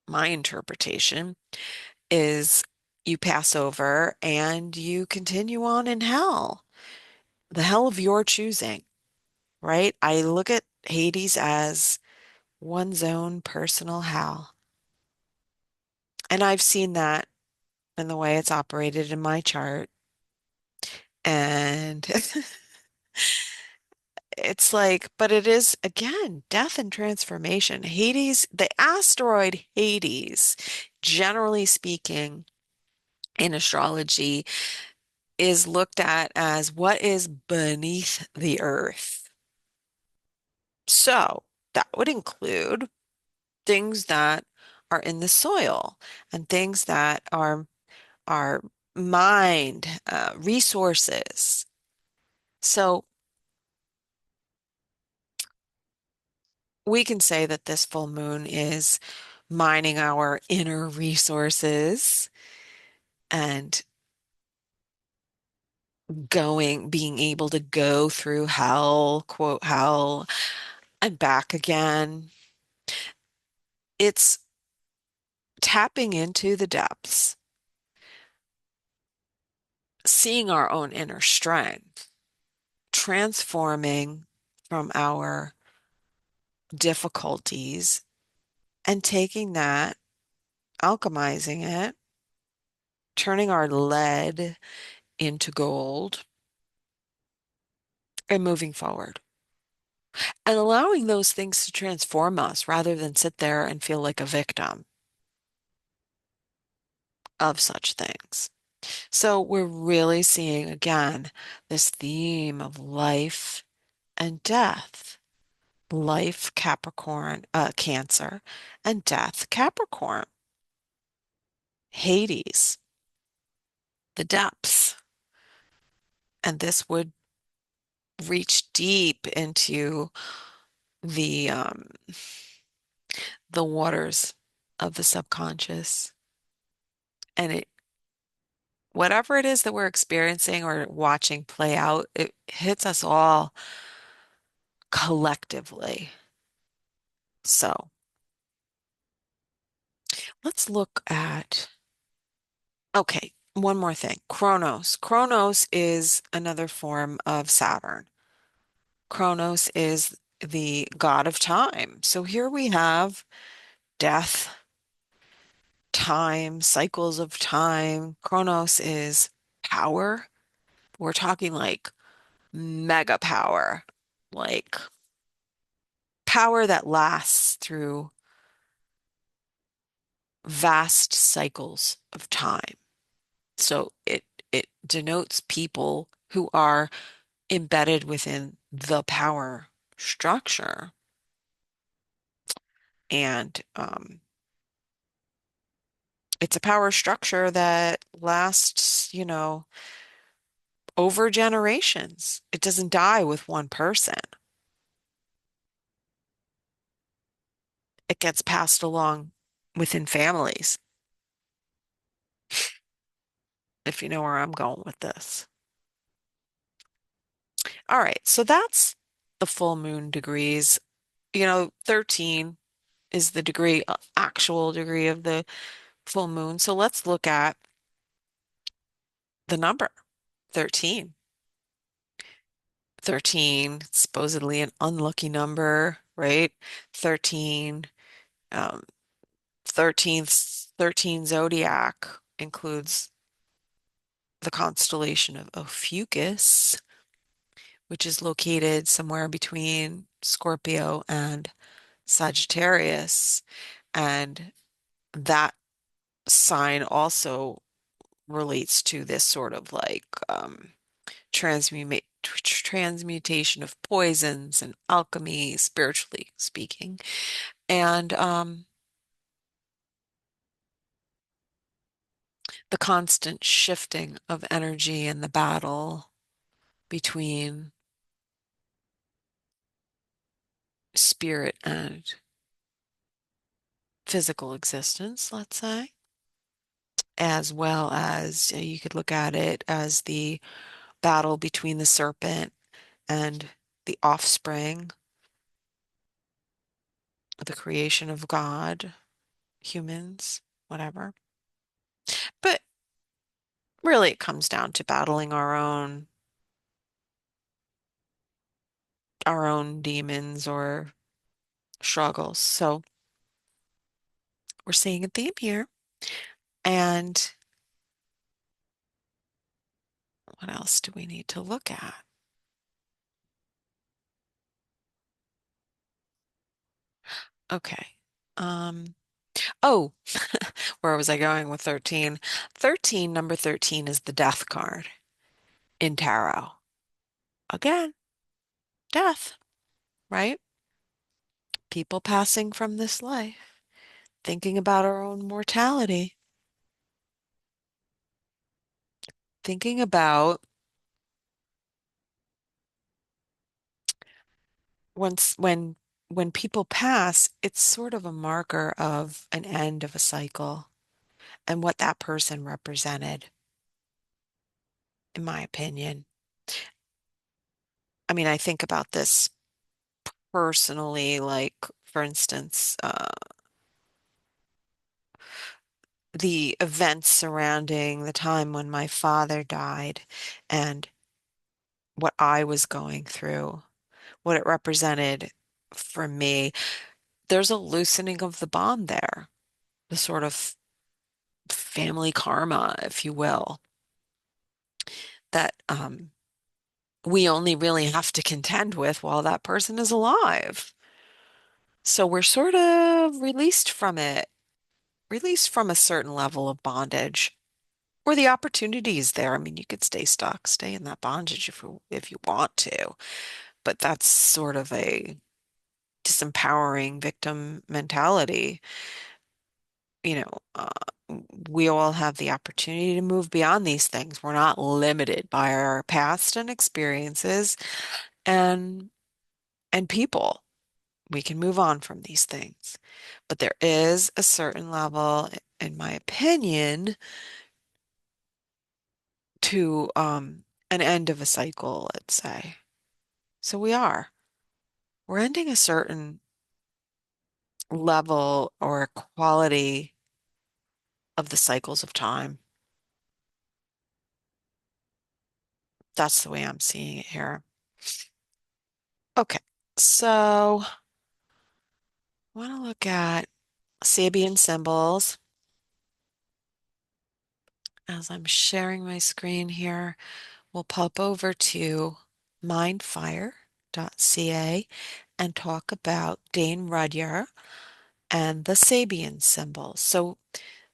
my interpretation is you pass over and you continue on in hell, the hell of your choosing, right? I look at Hades as one's own personal hell. And I've seen that in the way it's operated in my chart. And it's like, but it is again, death and transformation. Hades, the asteroid Hades, generally speaking, in astrology, is looked at as what is beneath the earth. So that would include things that are in the soil and things that are mind, resources. So we can say that this full moon is mining our inner resources and being able to go through hell, quote, hell, and back again. It's tapping into the depths, seeing our own inner strength, transforming from our difficulties and taking that, alchemizing it, turning our lead into gold and moving forward. And allowing those things to transform us rather than sit there and feel like a victim of such things. So we're really seeing again this theme of life and death. Life, Capricorn, Cancer, and death, Capricorn. Hades, the depths. And this would reach deep into the the waters of the subconscious. And it whatever it is that we're experiencing or watching play out, it hits us all collectively. So let's look at, okay, one more thing. Chronos. Chronos is another form of Saturn. Chronos is the god of time. So here we have death, time, cycles of time. Chronos is power. We're talking like mega power, like power that lasts through vast cycles of time. So it denotes people who are embedded within the power structure. And it's a power structure that lasts, over generations. It doesn't die with one person. It gets passed along within families, if you know where I'm going with this. All right, so that's the full moon degrees. 13 is the degree, actual degree of the full moon. So let's look at the number 13. 13, supposedly an unlucky number, right? 13, um, 13 zodiac includes the constellation of Ophiuchus, which is located somewhere between Scorpio and Sagittarius. And that sign also relates to this sort of like transmutation of poisons and alchemy, spiritually speaking. And the constant shifting of energy in the battle between spirit and physical existence, let's say, as well as you could look at it as the battle between the serpent and the offspring, the creation of God, humans, whatever. But really, it comes down to battling our own demons or struggles. So we're seeing a theme here. And what else do we need to look at? Okay. Um, oh, where was I going with 13? 13, number 13 is the death card in tarot. Again, death, right? People passing from this life, thinking about our own mortality, thinking about once when people pass, it's sort of a marker of an end of a cycle and what that person represented, in my opinion. I mean, I think about this personally, like, for instance, the events surrounding the time when my father died and what I was going through, what it represented for me. There's a loosening of the bond there, the sort of family karma, if you will, that we only really have to contend with while that person is alive. So we're sort of released from it, released from a certain level of bondage. Or the opportunity is there. I mean, you could stay stuck, stay in that bondage if you want to, but that's sort of a disempowering victim mentality. You know, we all have the opportunity to move beyond these things. We're not limited by our past and experiences and people. We can move on from these things. But there is a certain level, in my opinion, to an end of a cycle, let's say. So we are. We're ending a certain level or quality of the cycles of time. That's the way I'm seeing it here. Okay, so I want to look at Sabian symbols as I'm sharing my screen here. We'll pop over to mindfire.ca and talk about Dane Rudyard and the Sabian symbols. So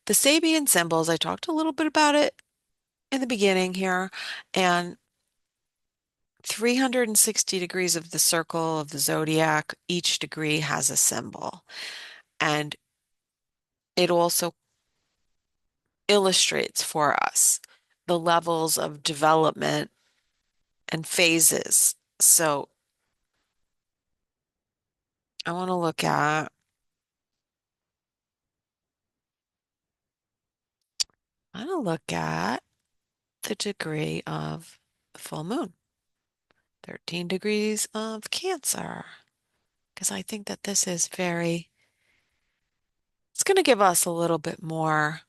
the Sabian symbols, I talked a little bit about it in the beginning here, and 360 degrees of the circle of the zodiac, each degree has a symbol. And it also illustrates for us the levels of development and phases. So I want to look at, I want to look at the degree of the full moon, 13 degrees of Cancer, because I think that this is very, it's going to give us a little bit more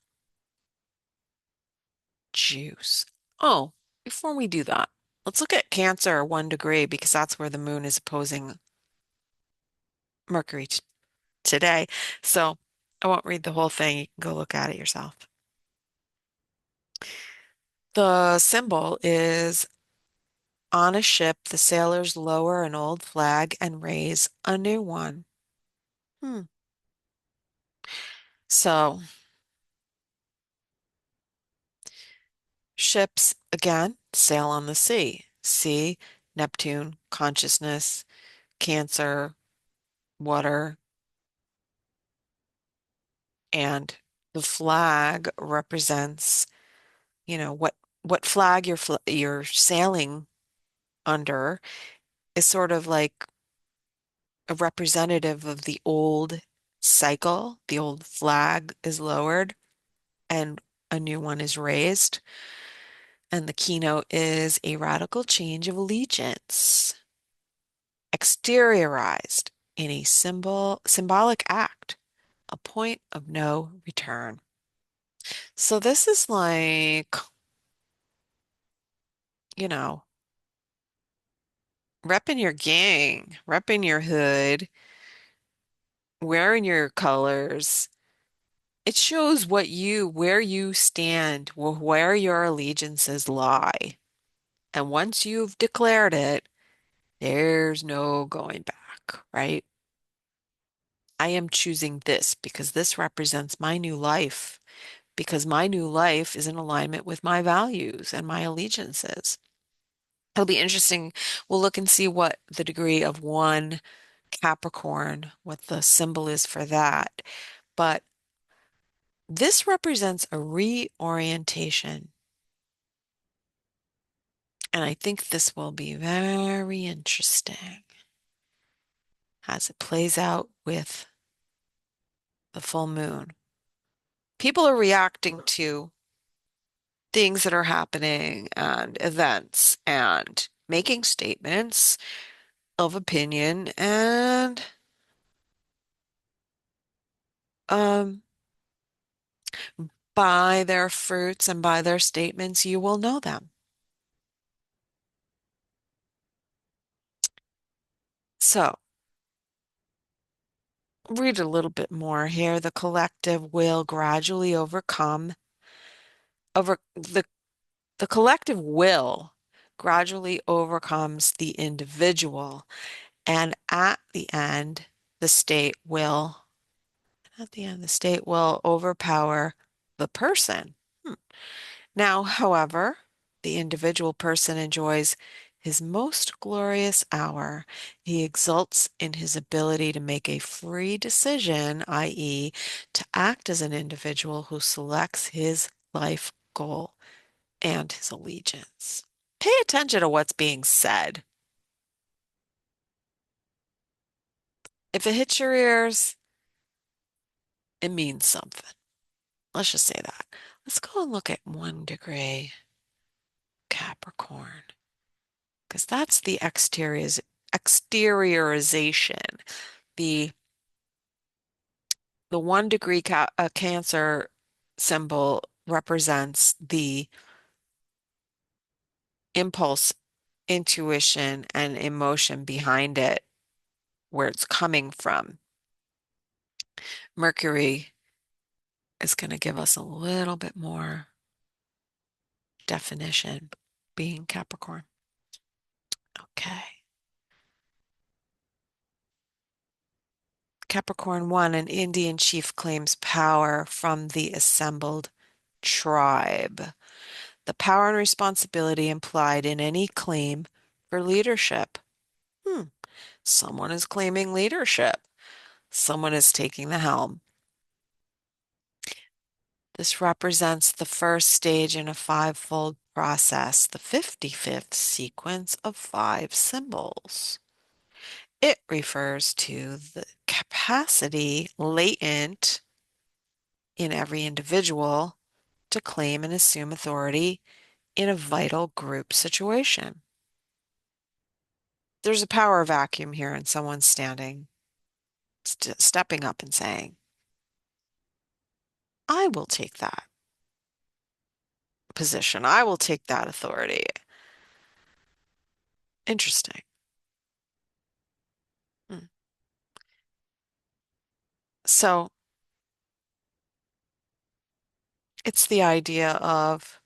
juice. Oh, before we do that, let's look at Cancer 1 degree because that's where the moon is opposing Mercury today. So I won't read the whole thing. You can go look at it yourself. The symbol is on a ship, the sailors lower an old flag and raise a new one. Hmm. So ships again sail on the sea. Sea, Neptune, consciousness, Cancer, water, and the flag represents, what flag you're sailing under is sort of like a representative of the old cycle. The old flag is lowered and a new one is raised. And the keynote is a radical change of allegiance, exteriorized in a symbolic act, a point of no return. So this is like, you know, repping your gang, repping your hood, wearing your colors. It shows where you stand, where your allegiances lie. And once you've declared it, there's no going back, right? I am choosing this because this represents my new life, because my new life is in alignment with my values and my allegiances. It'll be interesting. We'll look and see what the degree of one Capricorn, what the symbol is for that. But this represents a reorientation. And I think this will be very interesting as it plays out with the full moon. People are reacting to things that are happening and events and making statements of opinion and um, by their fruits and by their statements, you will know them. So, read a little bit more here. The collective will gradually over the collective will gradually overcomes the individual, and the state will, at the end, the state will overpower the person. Hmm. Now, however, the individual person enjoys his most glorious hour. He exults in his ability to make a free decision, i.e., to act as an individual who selects his life goal and his allegiance. Pay attention to what's being said. If it hits your ears, it means something. Let's just say that. Let's go and look at 1 degree Capricorn, because that's the exteriorization. The the 1 degree Cancer symbol represents the impulse, intuition, and emotion behind it, where it's coming from. Mercury is going to give us a little bit more definition, being Capricorn. Okay. Capricorn 1, an Indian chief claims power from the assembled tribe. The power and responsibility implied in any claim for leadership. Hmm. Someone is claiming leadership. Someone is taking the helm. This represents the first stage in a fivefold process the 55th sequence of five symbols. It refers to the capacity latent in every individual to claim and assume authority in a vital group situation. There's a power vacuum here, and someone standing, stepping up and saying, I will take that position. I will take that authority. Interesting. Hmm. So it's the idea of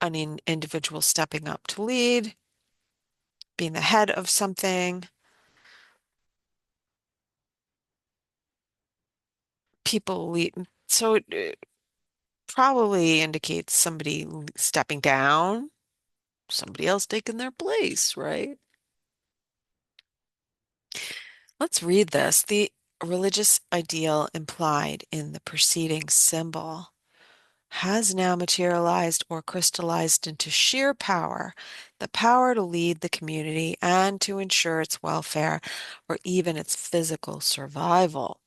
an individual stepping up to lead, being the head of something. People lead. So it probably indicates somebody stepping down, somebody else taking their place, right? Let's read this. The religious ideal implied in the preceding symbol has now materialized or crystallized into sheer power, the power to lead the community and to ensure its welfare or even its physical survival.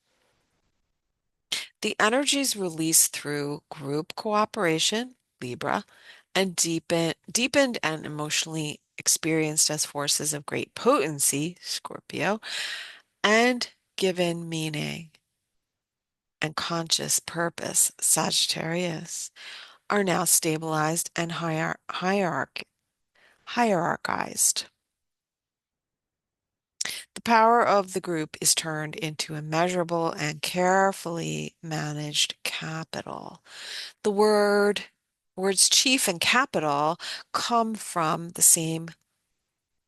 The energies released through group cooperation, Libra, and deepened and emotionally experienced as forces of great potency, Scorpio, and given meaning and conscious purpose, Sagittarius, are now stabilized and hierarchized. The power of the group is turned into a measurable and carefully managed capital. The words chief and capital come from the same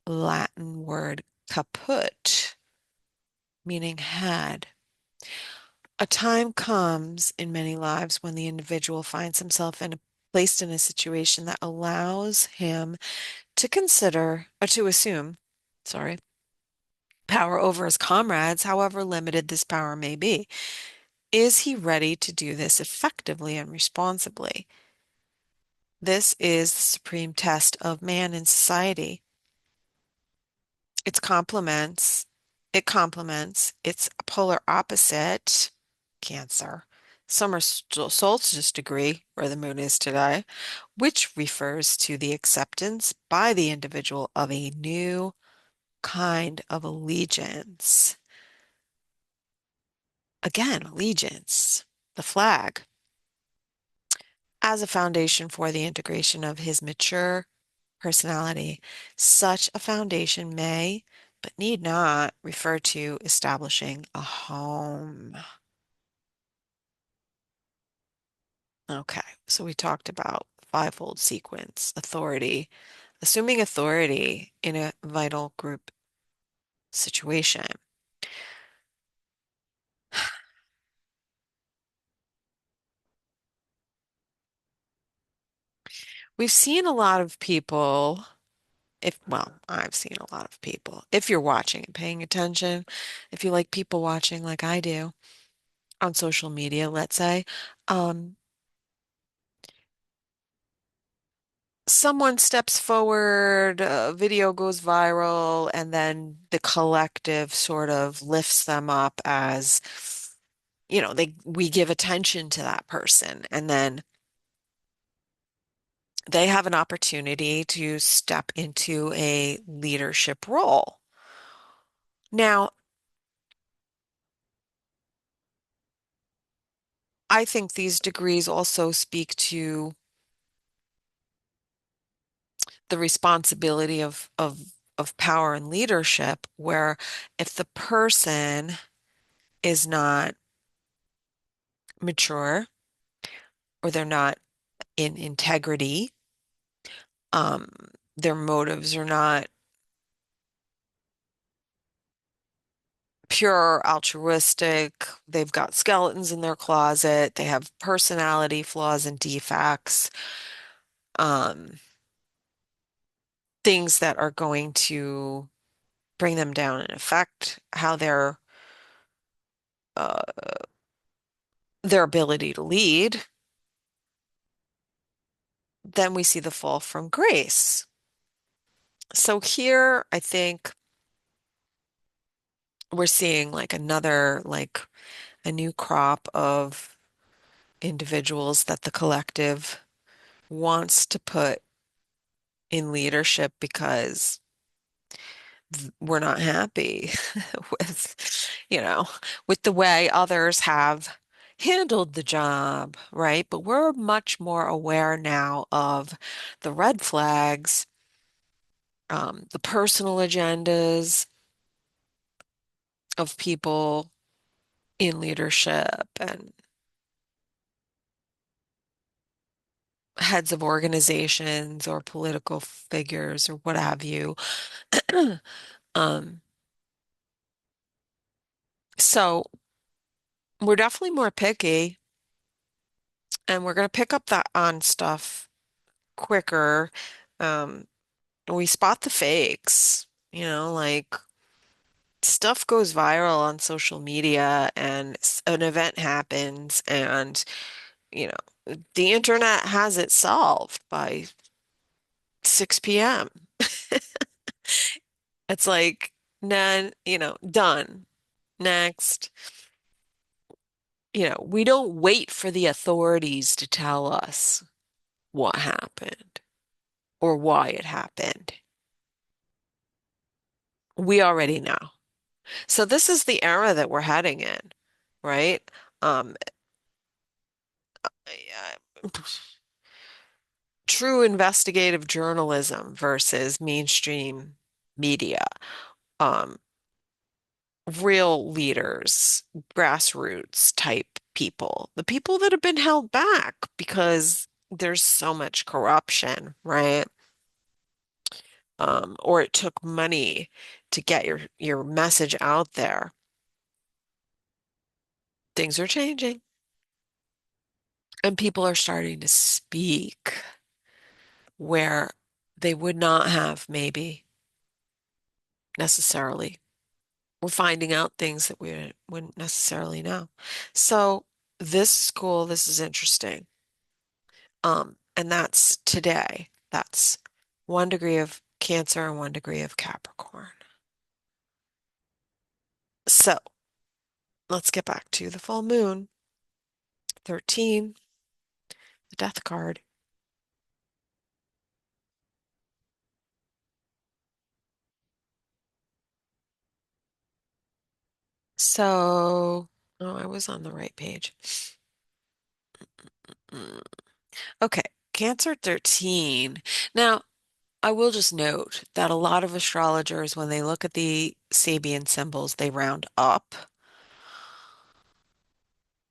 Latin word caput, meaning head. A time comes in many lives when the individual finds himself placed in a situation that allows him to consider, or to assume, sorry, power over his comrades, however limited this power may be. Is he ready to do this effectively and responsibly? This is the supreme test of man in society. It complements, it complements its polar opposite, Cancer, summer solstice degree, where the moon is today, which refers to the acceptance by the individual of a new kind of allegiance. Again, allegiance, the flag, as a foundation for the integration of his mature personality. Such a foundation may, but need not, refer to establishing a home. Okay, so we talked about fivefold sequence, authority, assuming authority in a vital group situation. We've seen a lot of people, I've seen a lot of people, if you're watching and paying attention, if you like people watching like I do on social media, let's say, um, someone steps forward, a video goes viral, and then the collective sort of lifts them up as, we give attention to that person, and then they have an opportunity to step into a leadership role. Now, I think these degrees also speak to the responsibility of power and leadership, where if the person is not mature or they're not in integrity, um, their motives are not pure, altruistic, they've got skeletons in their closet, they have personality flaws and defects, um, things that are going to bring them down and affect how they're uh, their ability to lead, then we see the fall from grace. So here, I think we're seeing like another, like a new crop of individuals that the collective wants to put in leadership because we're not happy with, you know, with the way others have handled the job, right? But we're much more aware now of the red flags, the personal agendas of people in leadership and heads of organizations or political figures or what have you. Um, so we're definitely more picky and we're going to pick up that on stuff quicker. Um, we spot the fakes, like stuff goes viral on social media and an event happens and, you know, the internet has it solved by 6 p.m. It's like, none, done. Next. We don't wait for the authorities to tell us what happened or why it happened. We already know. So this is the era that we're heading in, right? Um, uh, True investigative journalism versus mainstream media. Um, Real leaders, grassroots type people, the people that have been held back because there's so much corruption, right? Or it took money to get your message out there. Things are changing, and people are starting to speak where they would not have maybe necessarily. We're finding out things that we wouldn't necessarily know. So this is cool. This is interesting. And that's today. That's 1 degree of Cancer and 1 degree of Capricorn. So let's get back to the full moon. 13, the death card. So, oh, I was on the right page. Mm, Okay, Cancer 13. Now, I will just note that a lot of astrologers, when they look at the Sabian symbols, they round up.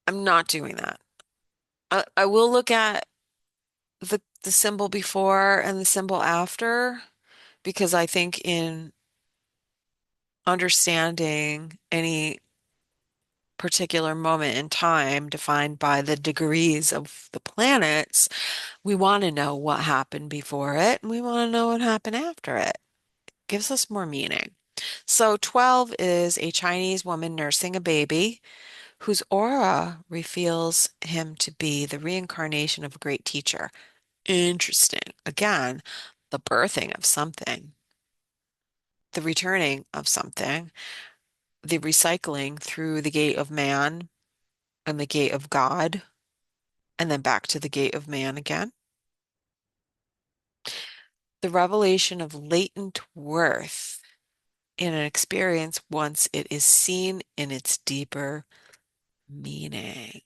I'm not doing that. I will look at the symbol before and the symbol after because I think in understanding any particular moment in time defined by the degrees of the planets, we want to know what happened before it and we want to know what happened after it. Gives us more meaning. So 12 is a Chinese woman nursing a baby whose aura reveals him to be the reincarnation of a great teacher. Interesting. Again, the birthing of something, the returning of something, the recycling through the gate of man and the gate of God, and then back to the gate of man again. The revelation of latent worth in an experience once it is seen in its deeper meaning.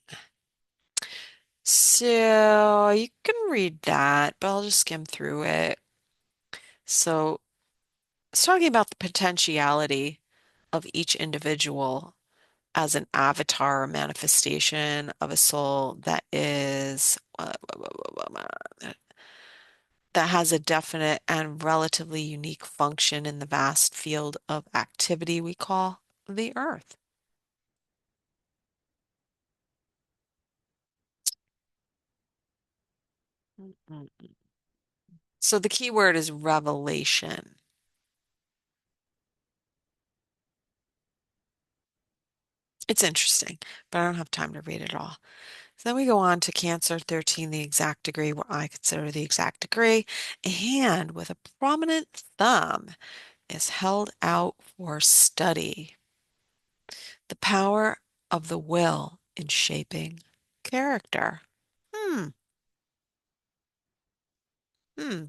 So you can read that, but I'll just skim through it. So it's talking about the potentiality of each individual as an avatar or manifestation of a soul that is that has a definite and relatively unique function in the vast field of activity we call the earth. Mhm. So the key word is revelation. It's interesting, but I don't have time to read it all. So then we go on to Cancer 13, the exact degree, what I consider the exact degree. A hand with a prominent thumb is held out for study. The power of the will in shaping character. Hmm, hmm.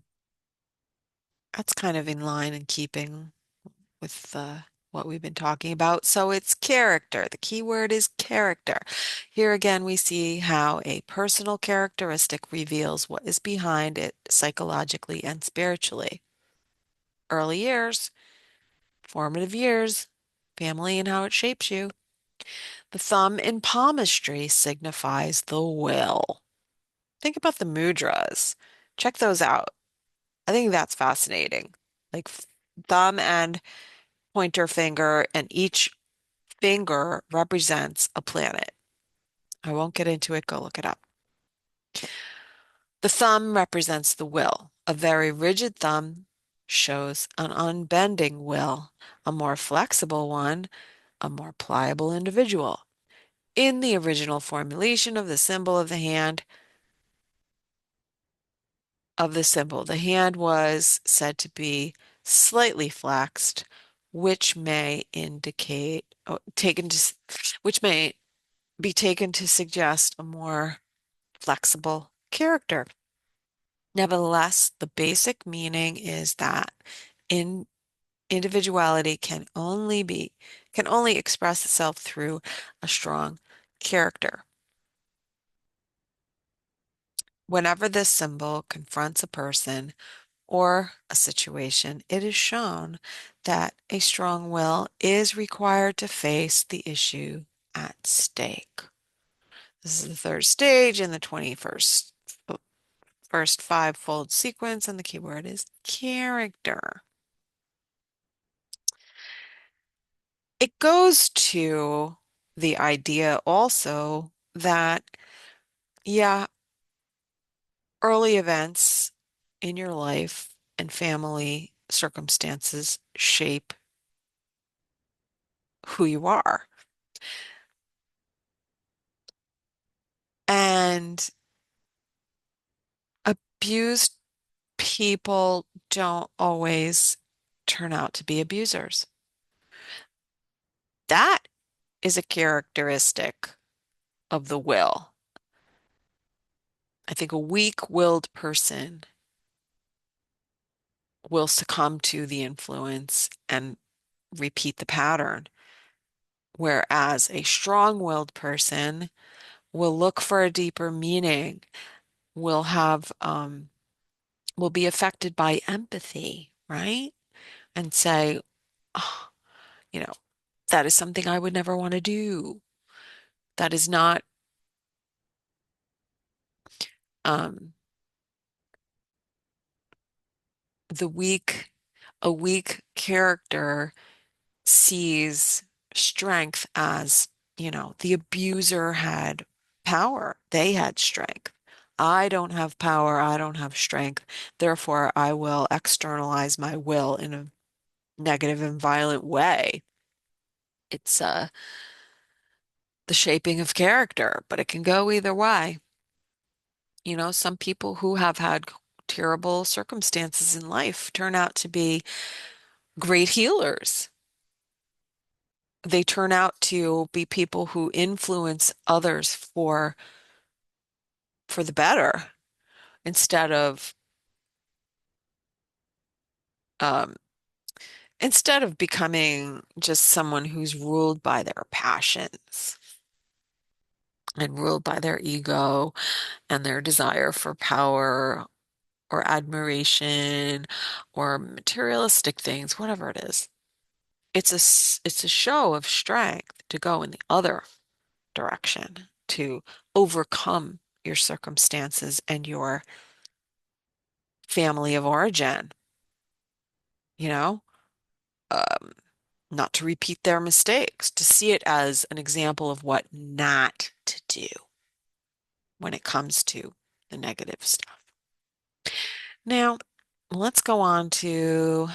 That's kind of in line and keeping with what we've been talking about. So it's character. The key word is character. Here again, we see how a personal characteristic reveals what is behind it psychologically and spiritually. Early years, formative years, family and how it shapes you. The thumb in palmistry signifies the will. Think about the mudras. Check those out. I think that's fascinating. Like thumb and pointer finger, and each finger represents a planet. I won't get into it, go look it up. The thumb represents the will. A very rigid thumb shows an unbending will. A more flexible one, a more pliable individual. In the original formulation of the symbol of the hand, the hand was said to be slightly flexed, which may indicate, which may be taken to suggest a more flexible character. Nevertheless, the basic meaning is that in individuality can only express itself through a strong character. Whenever this symbol confronts a person or a situation, it is shown that a strong will is required to face the issue at stake. This is the third stage in the 21st first five-fold sequence, and the keyword is character. It goes to the idea also that, yeah, early events in your life and family circumstances shape who you are. And abused people don't always turn out to be abusers. That is a characteristic of the will. I think a weak-willed person will succumb to the influence and repeat the pattern, whereas a strong-willed person will look for a deeper meaning, will have will be affected by empathy, right? And say, oh, you know, that is something I would never want to do. That is not um, the weak, a weak character sees strength as, the abuser had power. They had strength. I don't have power. I don't have strength. Therefore, I will externalize my will in a negative and violent way. It's the shaping of character, but it can go either way. Some people who have had terrible circumstances in life turn out to be great healers. They turn out to be people who influence others for the better instead of um, instead of becoming just someone who's ruled by their passions and ruled by their ego and their desire for power or admiration or materialistic things, whatever it is. It's a show of strength to go in the other direction, to overcome your circumstances and your family of origin, you know, um, not to repeat their mistakes, to see it as an example of what not to do when it comes to the negative stuff. Now, let's go on to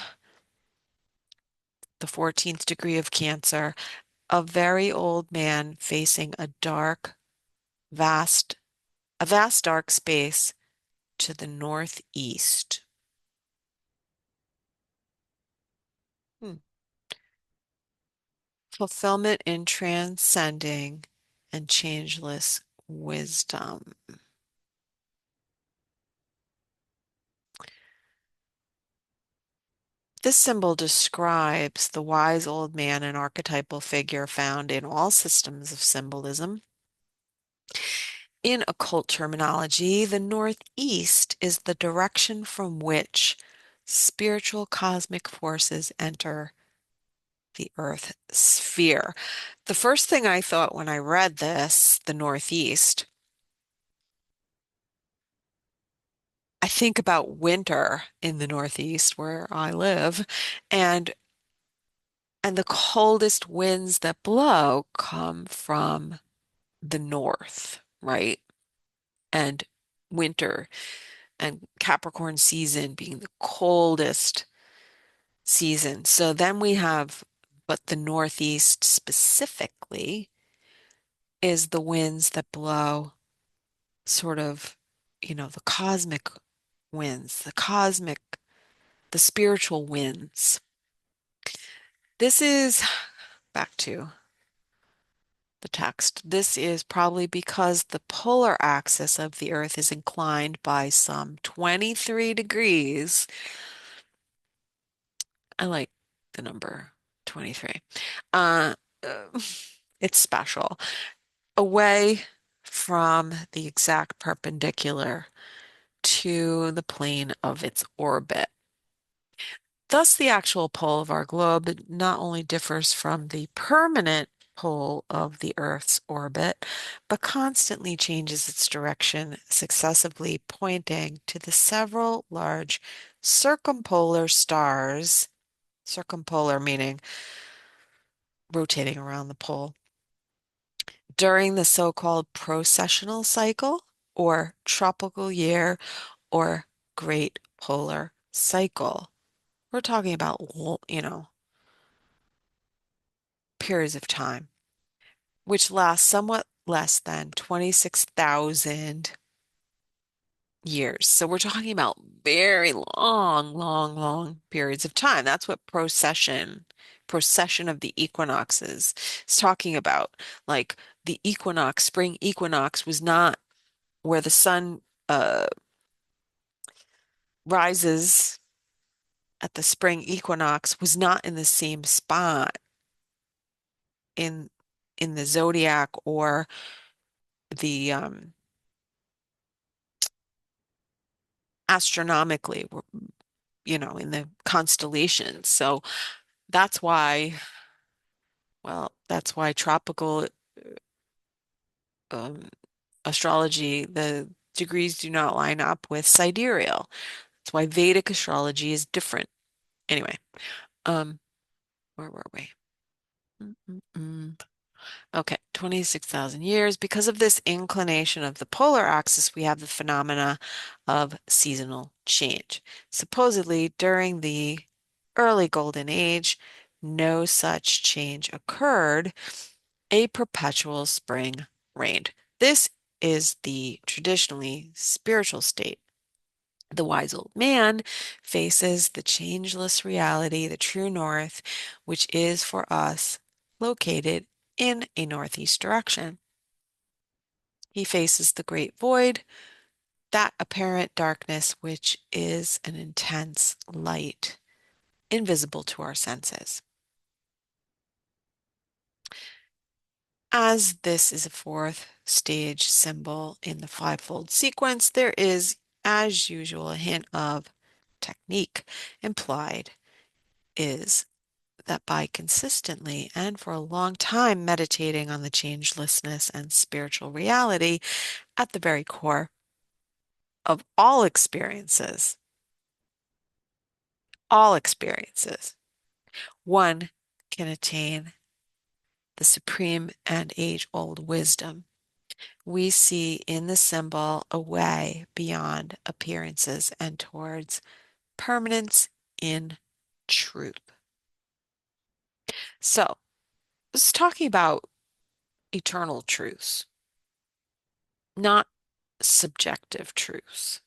the 14th degree of Cancer. A very old man facing vast, a vast dark space to the northeast. Hmm. Fulfillment in transcending and changeless wisdom. This symbol describes the wise old man, an archetypal figure found in all systems of symbolism. In occult terminology, the northeast is the direction from which spiritual cosmic forces enter the earth sphere. The first thing I thought when I read this, the northeast, I think about winter in the northeast where I live, and and the coldest winds that blow come from the north, right? And winter and Capricorn season being the coldest season. So then we have, but the Northeast specifically is the winds that blow sort of, the cosmic winds, the spiritual winds. This is back to the text. This is probably because the polar axis of the Earth is inclined by some 23 degrees. I like the number 23. Uh, uh, it's special. Away from the exact perpendicular to the plane of its orbit. Thus, the actual pole of our globe not only differs from the permanent pole of the Earth's orbit, but constantly changes its direction, successively pointing to the several large circumpolar stars, circumpolar meaning rotating around the pole, during the so-called precessional cycle or tropical year or great polar cycle. We're talking about, periods of time, which last somewhat less than 26,000 years. So we're talking about very long, long, long periods of time. That's what procession of the equinoxes is talking about. Like the equinox, spring equinox was not where the sun uh, rises at the spring equinox was not in the same spot in in the zodiac or the astronomically, in the constellations. So that's why, that's why tropical um, astrology, the degrees do not line up with sidereal. That's why Vedic astrology is different. Anyway, um, where were we? Mm-mm-mm. Okay, 26,000 years. Because of this inclination of the polar axis, we have the phenomena of seasonal change. Supposedly, during the early Golden Age, no such change occurred. A perpetual spring reigned. This is the traditionally spiritual state. The wise old man faces the changeless reality, the true north, which is for us located in a northeast direction. He faces the great void, that apparent darkness, which is an intense light, invisible to our senses. As this is a fourth stage symbol in the fivefold sequence, there is, as usual, a hint of technique implied is that by consistently and for a long time meditating on the changelessness and spiritual reality at the very core of all experiences, one can attain the supreme and age-old wisdom. We see in the symbol a way beyond appearances and towards permanence in truth. So, It's talking about eternal truths, not subjective truths,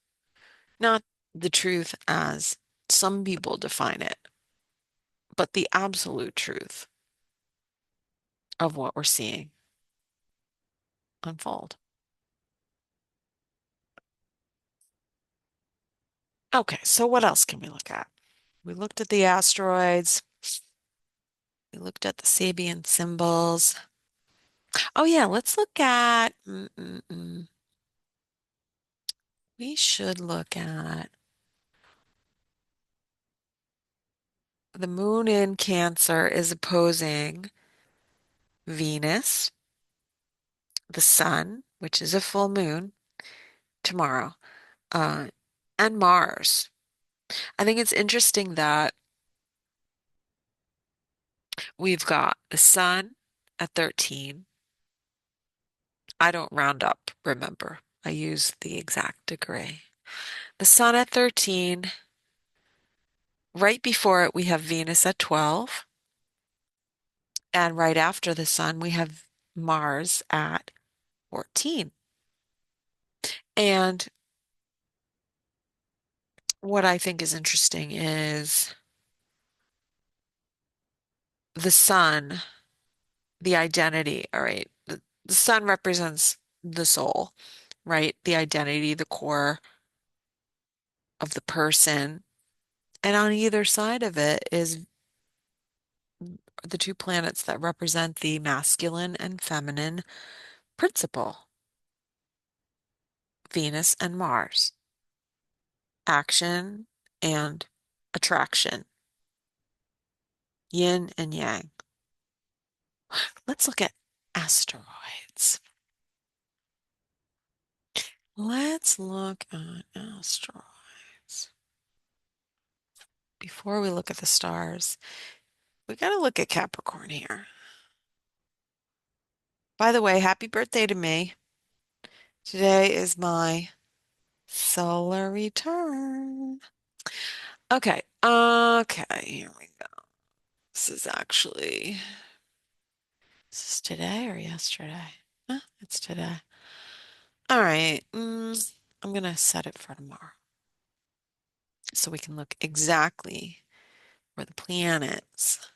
not the truth as some people define it, but the absolute truth of what we're seeing unfold. Okay, so what else can we look at? We looked at the asteroids. We looked at the Sabian symbols. Oh yeah, let's look at, we should look at the moon in Cancer is opposing Venus, the sun, which is a full moon tomorrow, uh, and Mars. I think it's interesting that we've got the sun at 13. I don't round up, remember. I use the exact degree. The sun at 13. Right before it, we have Venus at 12. And right after the sun, we have Mars at 14. And what I think is interesting is the sun, the identity. All right. The sun represents the soul, right? The identity, the core of the person. And on either side of it is the two planets that represent the masculine and feminine principle, Venus and Mars, action and attraction, yin and yang. Let's look at asteroids. Let's look at asteroids. Before we look at the stars, we got to look at Capricorn here. By the way, happy birthday to me. Today is my solar return. Okay, okay, here we go. This is actually, is this today or yesterday? It's today. All right, I'm gonna set it for tomorrow so we can look exactly where the planets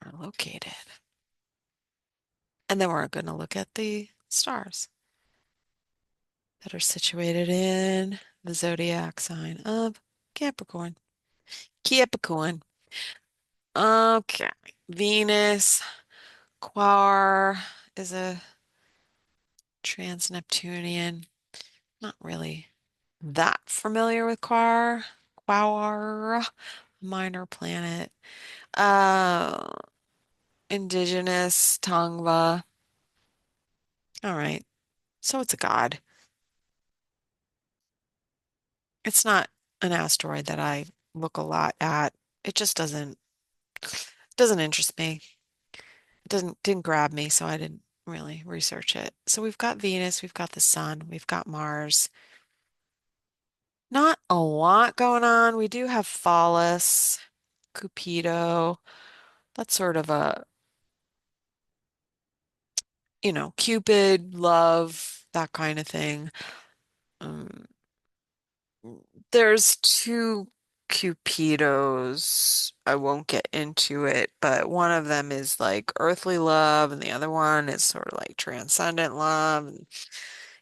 are located. And then we're gonna look at the stars that are situated in the zodiac sign of Capricorn. Capricorn. Okay, Venus, Quar is a trans-Neptunian. Not really that familiar with Quar. Quar, minor planet. Uh, Indigenous, Tongva. All right. So it's a god. It's not an asteroid that I look a lot at. It just doesn't interest me. It didn't grab me, so I didn't really research it. So we've got Venus, we've got the sun, we've got Mars. Not a lot going on. We do have Phallus, Cupido. That's sort of a, Cupid, love, that kind of thing. Um, there's two Cupidos. I won't get into it, but one of them is like earthly love, and the other one is sort of like transcendent love. And,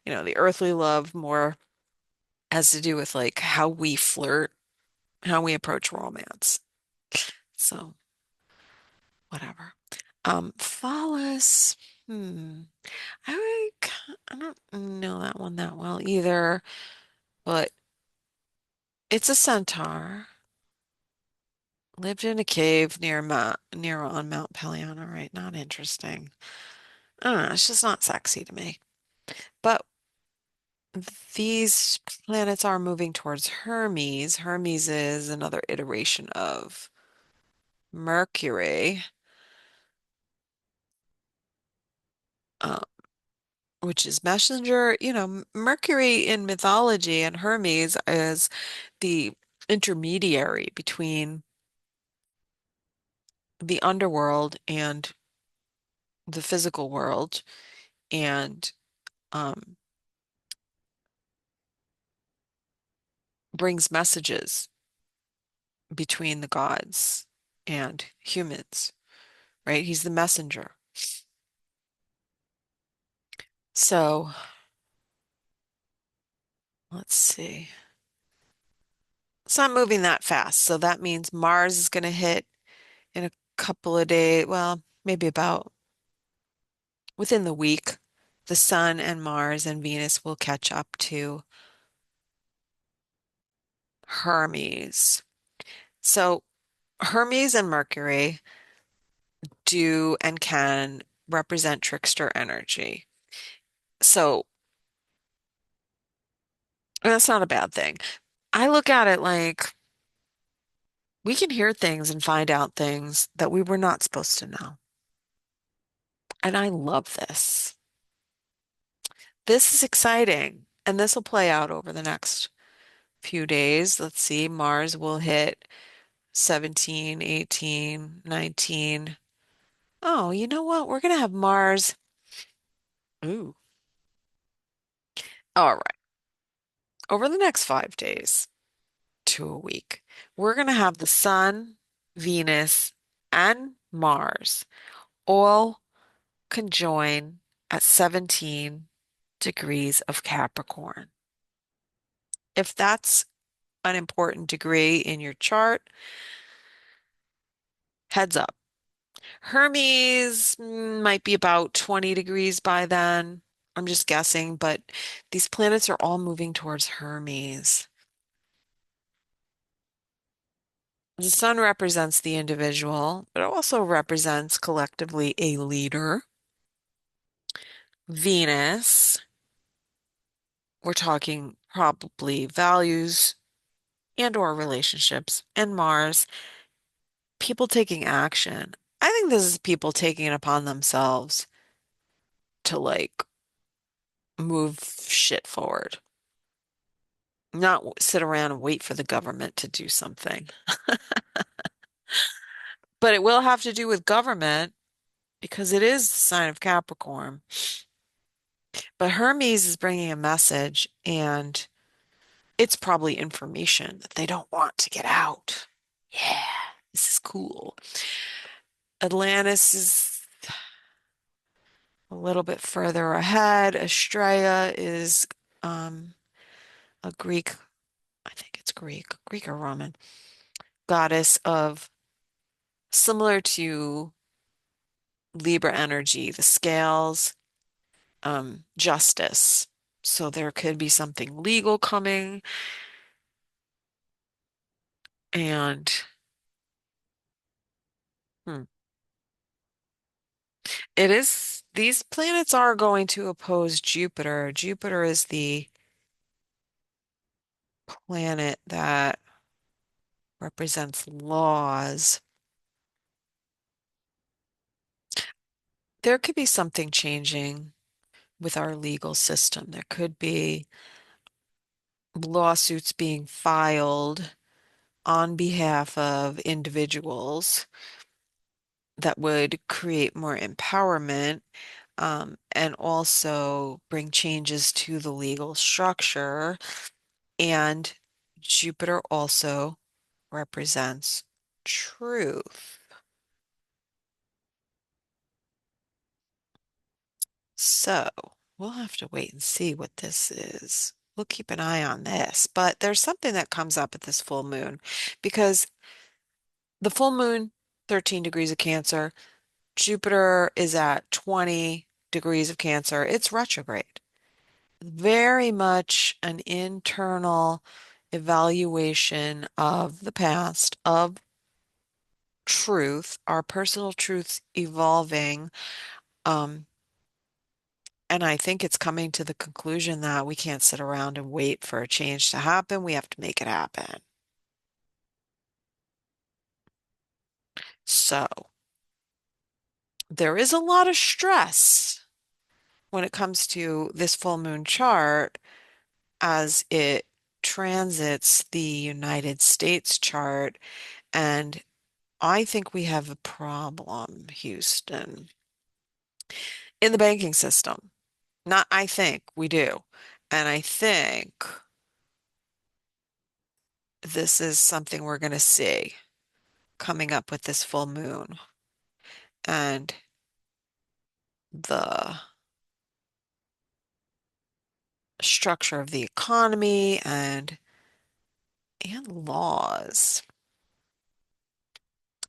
the earthly love more has to do with like how we flirt, how we approach romance. So, whatever. Phallus, I don't know that one that well either, but it's a centaur. Lived in a cave near on Mount Pelion. All right, not interesting. I don't know, it's just not sexy to me. But these planets are moving towards Hermes. Hermes is another iteration of Mercury, uh, which is messenger. Mercury in mythology and Hermes is the intermediary between the underworld and the physical world and um, brings messages between the gods and humans, right? He's the messenger. So let's see. It's not moving that fast. So that means Mars is going to hit in a couple of days. Well, maybe about within the week. The Sun and Mars and Venus will catch up to Hermes. So Hermes and Mercury do and can represent trickster energy. So that's not a bad thing. I look at it like we can hear things and find out things that we were not supposed to know. And I love this. This is exciting. And this will play out over the next few days. Let's see, Mars will hit 17, 18, 19. Oh, you know what? We're going to have Mars. Ooh. All right. Over the next 5 days to a week, we're going to have the Sun, Venus, and Mars all conjoin at 17 degrees of Capricorn. If that's an important degree in your chart, heads up. Hermes might be about 20 degrees by then. I'm just guessing, but these planets are all moving towards Hermes. The sun represents the individual, but it also represents collectively a leader. Venus, we're talking probably values and or relationships. And Mars, people taking action. I think this is people taking it upon themselves to like move shit forward, not sit around and wait for the government to do something. But it will have to do with government because it is the sign of Capricorn. But Hermes is bringing a message, and it's probably information that they don't want to get out. Yeah, this is cool. Atlantis is a little bit further ahead. Astraea is um, a Greek, I think it's Greek or Roman, goddess of similar to Libra energy, the scales, justice. So there could be something legal coming, and hmm, it is, these planets are going to oppose Jupiter. Jupiter is the planet that represents laws. There could be something changing with our legal system. There could be lawsuits being filed on behalf of individuals that would create more empowerment, and also bring changes to the legal structure. And Jupiter also represents truth. So we'll have to wait and see what this is. We'll keep an eye on this. But there's something that comes up at this full moon because the full moon, 13 degrees of Cancer, Jupiter is at 20 degrees of Cancer. It's retrograde. Very much an internal evaluation of the past, of truth, our personal truths evolving. Um, and I think it's coming to the conclusion that we can't sit around and wait for a change to happen. We have to make it happen. So there is a lot of stress when it comes to this full moon chart as it transits the United States chart and I think we have a problem, Houston, in the banking system. Not I think, we do. And I think this is something we're going to see coming up with this full moon and the structure of the economy and laws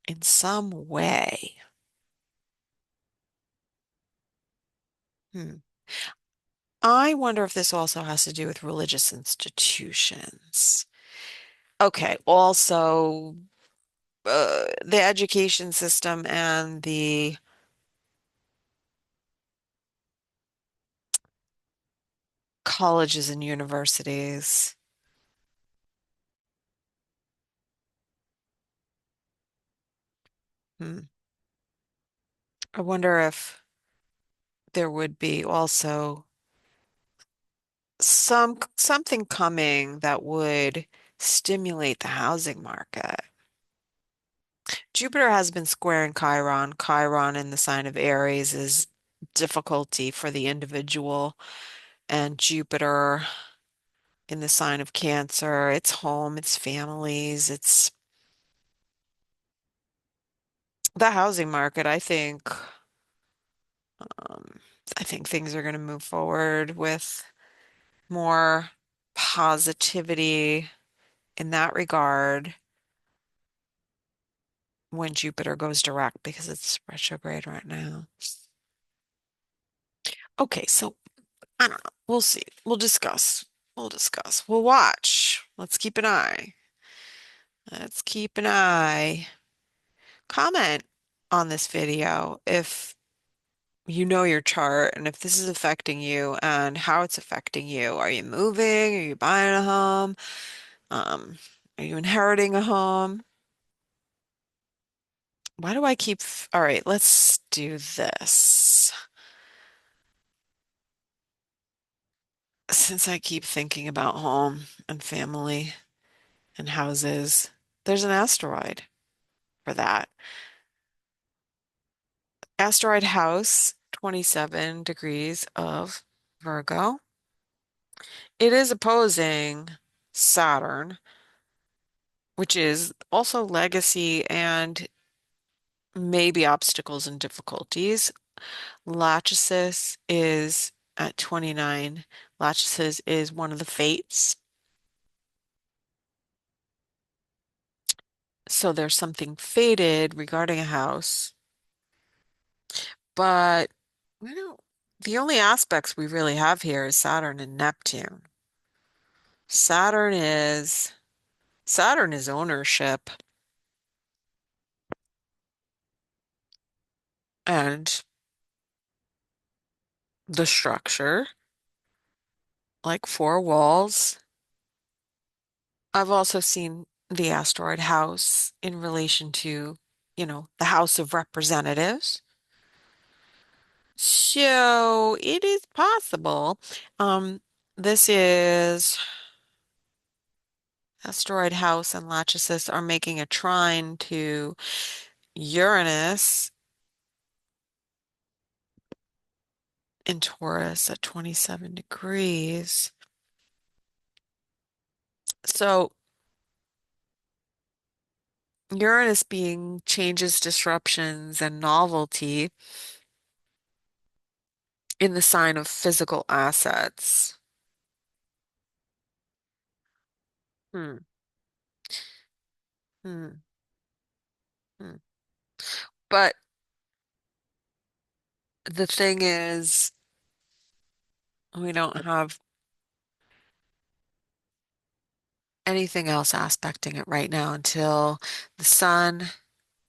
in some way. Hmm. I wonder if this also has to do with religious institutions. Okay, also the education system and the colleges and universities. Hmm. I wonder if there would be also something coming that would stimulate the housing market. Jupiter has been squaring Chiron. Chiron in the sign of Aries is difficulty for the individual, and Jupiter in the sign of Cancer, it's home, it's families, it's the housing market. Um, I think things are going to move forward with more positivity in that regard when Jupiter goes direct because it's retrograde right now. Okay, so I don't know. We'll see. We'll discuss. We'll discuss. We'll watch. Let's keep an eye. Let's keep an eye. Comment on this video if you know your chart and if this is affecting you and how it's affecting you. Are you moving? Are you buying a home? Um, are you inheriting a home? Why do I keep... All right, let's do this. Since I keep thinking about home and family and houses, there's an asteroid for that. Asteroid house, 27 degrees of Virgo. It is opposing Saturn, which is also legacy and maybe obstacles and difficulties. Lachesis is at 29. Lachesis is one of the fates. So there's something fated regarding a house, but you know, the only aspects we really have here is Saturn and Neptune. Saturn is Saturn is ownership and the structure, like four walls. I've also seen the asteroid house in relation to, the House of Representatives. So it is possible. Um, this is asteroid house and Lachesis are making a trine to Uranus in Taurus at 27 degrees. So Uranus being changes, disruptions, and novelty in the sign of physical assets. Hmm. Hmm. Hmm. But the thing is, we don't have anything else aspecting it right now until the Sun,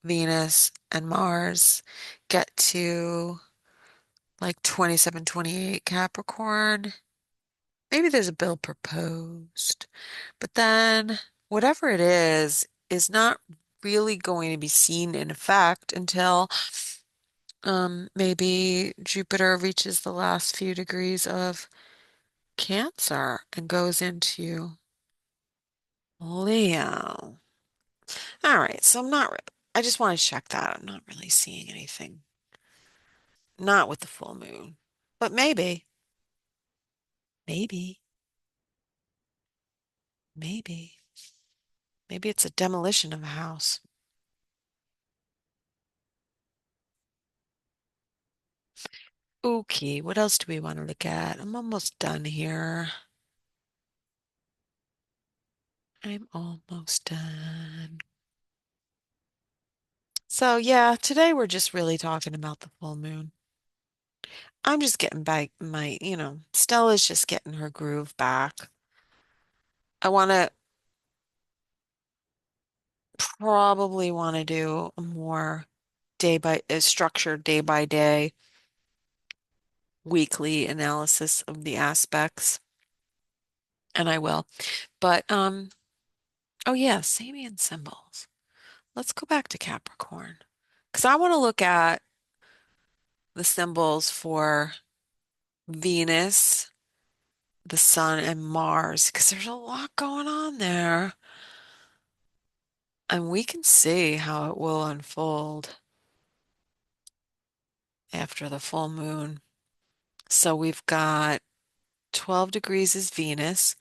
Venus, and Mars get to like 27, 28 Capricorn. Maybe there's a bill proposed, but then whatever it is not really going to be seen in effect until maybe Jupiter reaches the last few degrees of Cancer and goes into Leo. All right, so I'm not. I just want to check that. I'm not really seeing anything. Not with the full moon. But maybe, maybe, maybe it's a demolition of a house. Okay, what else do we want to look at? I'm almost done here. I'm almost done. So yeah, today we're just really talking about the full moon. I'm just getting back Stella's just getting her groove back. I probably want to do a more structured day by day, weekly analysis of the aspects, and I will. But oh yeah, Sabian symbols. Let's go back to Capricorn because I want to look at the symbols for Venus, the Sun, and Mars because there's a lot going on there. And we can see how it will unfold after the full moon. So we've got 12 degrees is Venus,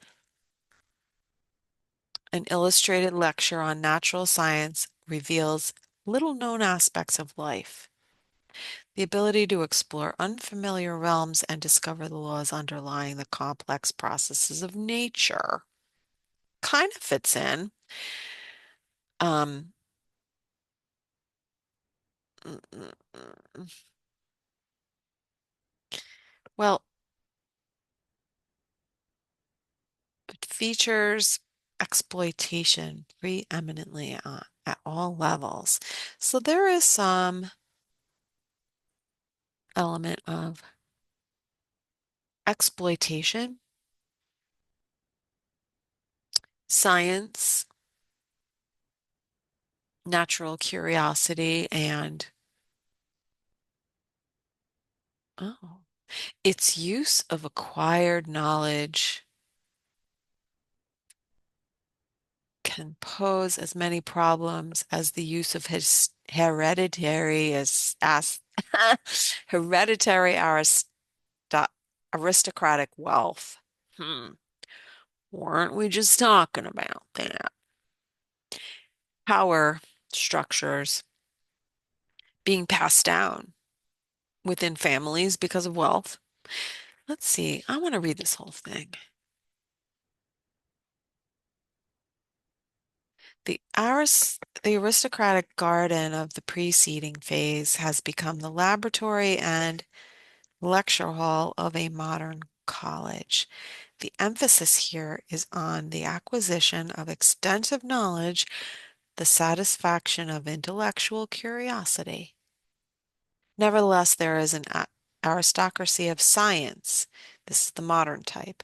an illustrated lecture on natural science reveals little known aspects of life. The ability to explore unfamiliar realms and discover the laws underlying the complex processes of nature kind of fits in. Um, mm, mm, mm. Well, it features exploitation preeminently at all levels. So there is some element of exploitation, science, natural curiosity, and oh, its use of acquired knowledge can pose as many problems as the use of his hereditary aristocratic wealth. Hmm. Weren't we just talking about that? Power structures being passed down within families because of wealth. Let's see. I want to read this whole thing. The aristocratic garden of the preceding phase has become the laboratory and lecture hall of a modern college. The emphasis here is on the acquisition of extensive knowledge, the satisfaction of intellectual curiosity. Nevertheless, there is an aristocracy of science. This is the modern type.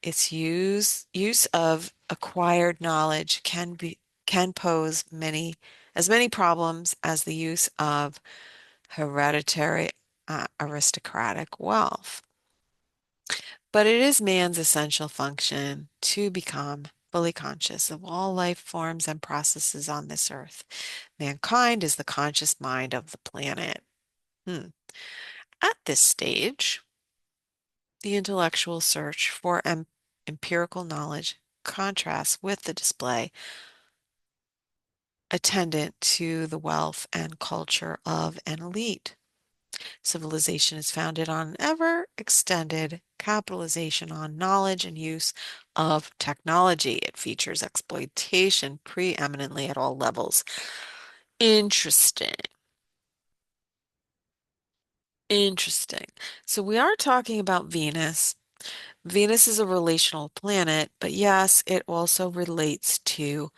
Its use of acquired knowledge can pose many problems as the use of hereditary aristocratic wealth. But it is man's essential function to become fully conscious of all life forms and processes on this earth. Mankind is the conscious mind of the planet. Hmm. At this stage, the intellectual search for empirical knowledge contrasts with the display attendant to the wealth and culture of an elite. Civilization is founded on ever extended capitalization on knowledge and use of technology. It features exploitation preeminently at all levels. Interesting. Interesting. So we are talking about Venus. Venus is a relational planet, but yes, it also relates to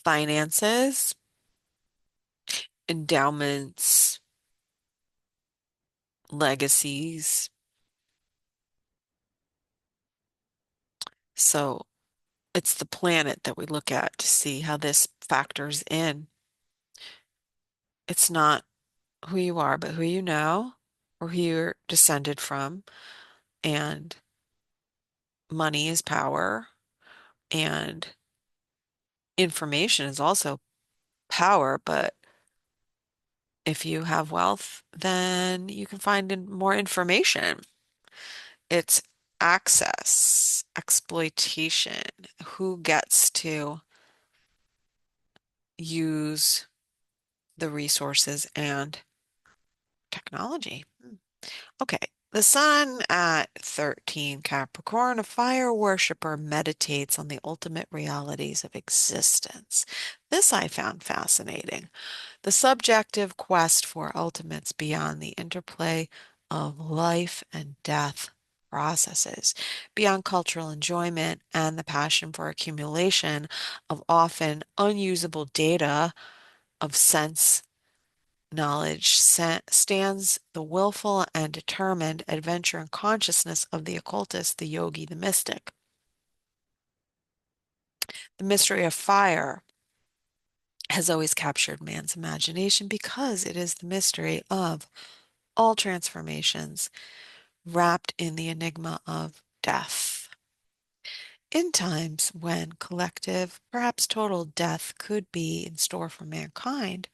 finances, endowments, legacies. So it's the planet that we look at to see how this factors in. It's not who you are, but who you know or who you're descended from. And money is power, and information is also power, but If you have wealth, then you can find more information. It's access, exploitation, who gets to use the resources and technology. Okay. The sun at 13 Capricorn, a fire worshiper meditates on the ultimate realities of existence. This I found fascinating. The subjective quest for ultimates beyond the interplay of life and death processes, beyond cultural enjoyment and the passion for accumulation of often unusable data of sense knowledge stands the willful and determined adventure and consciousness of the occultist, the yogi, the mystic. The mystery of fire has always captured man's imagination because it is the mystery of all transformations wrapped in the enigma of death. In times when collective, perhaps total death could be in store for mankind,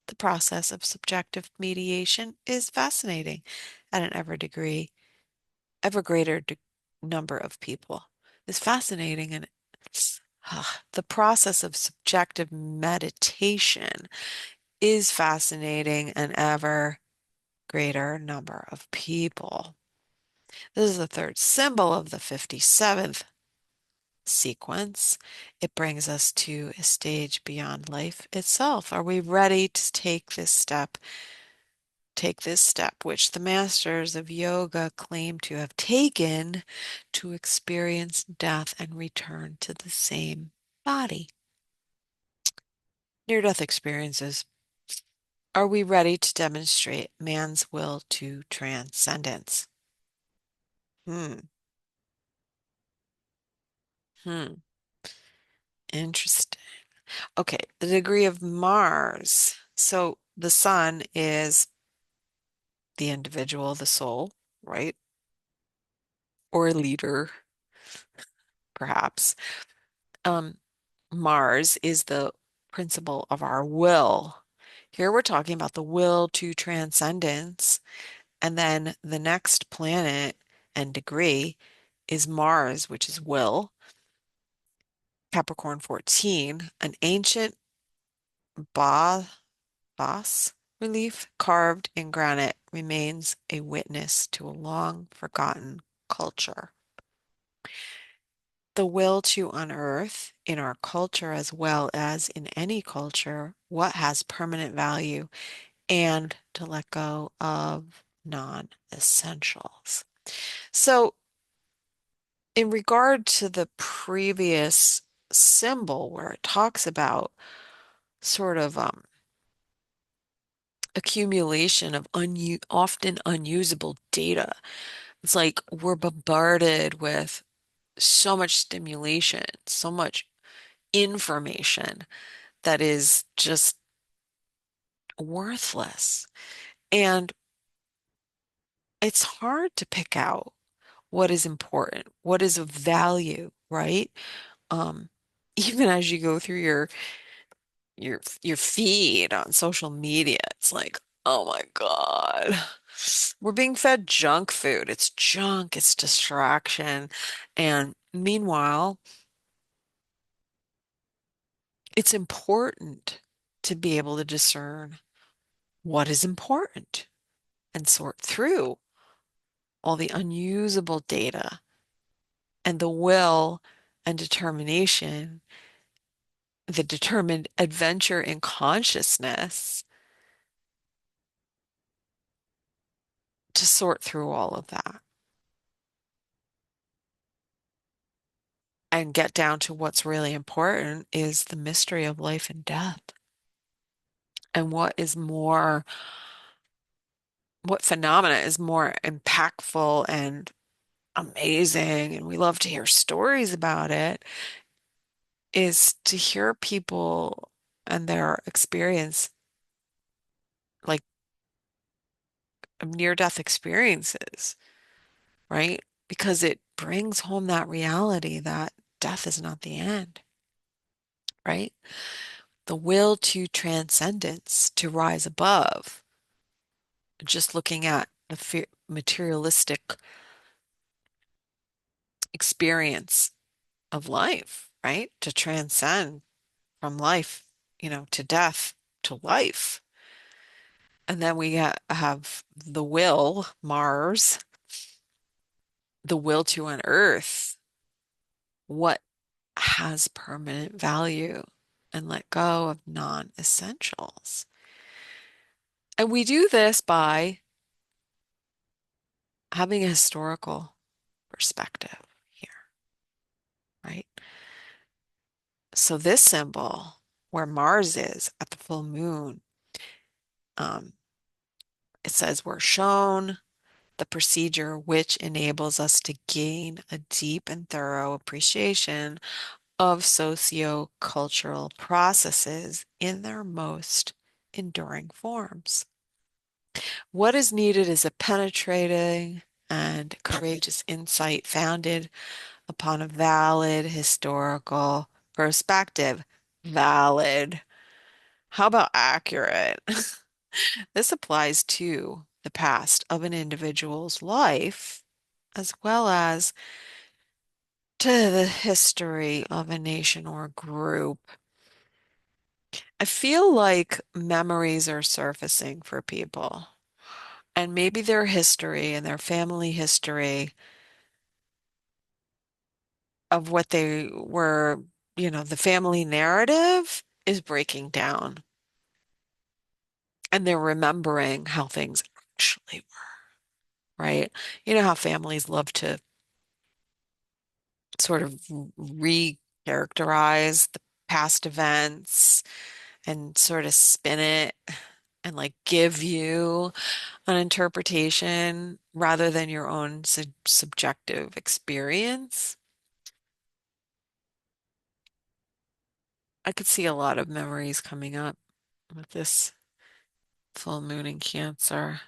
the process of subjective mediation is fascinating at an ever greater number of people. Is fascinating and the process of subjective meditation is fascinating an ever greater number of people. This is the third symbol of the 57th sequence. It brings us to a stage beyond life itself. Are we ready to take this step, which the masters of yoga claim to have taken to experience death and return to the same body? Near-death experiences. Are we ready to demonstrate man's will to transcendence? Hmm. Hmm. Interesting. Okay, the degree of Mars. So the sun is the individual, the soul, right? Or a leader, perhaps. Um, Mars is the principle of our will. Here we're talking about the will to transcendence. And then the next planet and degree is Mars, which is will. Capricorn 14, an ancient ba bas relief carved in granite remains a witness to a long forgotten culture. The will to unearth in our culture, as well as in any culture, what has permanent value and to let go of non-essentials. So, in regard to the previous symbol where it talks about sort of accumulation of often unusable data, it's like we're bombarded with so much stimulation, so much information that is just worthless. And it's hard to pick out what is important, what is of value, right? Um, even as you go through your feed on social media, it's like, oh my God. We're being fed junk food. It's junk, it's distraction. And meanwhile, it's important to be able to discern what is important and sort through all the unusable data and the will and determination, the determined adventure in consciousness to sort through all of that and get down to what's really important is the mystery of life and death and what phenomena is more impactful and amazing, and we love to hear stories about it, is to hear people and their experience, like near-death experiences, right? Because it brings home that reality that death is not the end, right? the will to transcendence, to rise above, just looking at the materialistic experience of life, right? To transcend from life, to death to life. And then we have the will, Mars, the will to unearth what has permanent value and let go of non-essentials. And we do this by having a historical perspective here, right? So this symbol, where Mars is at the full moon, um, it says we're shown the procedure which enables us to gain a deep and thorough appreciation of socio-cultural processes in their most enduring forms. What is needed is a penetrating and courageous insight founded upon a valid historical perspective. Valid. How about accurate? This applies to the past of an individual's life as well as to the history of a nation or group. I feel like memories are surfacing for people, and maybe their history and their family history of what they were, the family narrative is breaking down, and they're remembering how things actually were, right? You know how families love to sort of re-characterize the past events and sort of spin it and like give you an interpretation rather than your own subjective experience. I could see a lot of memories coming up with this full moon in Cancer.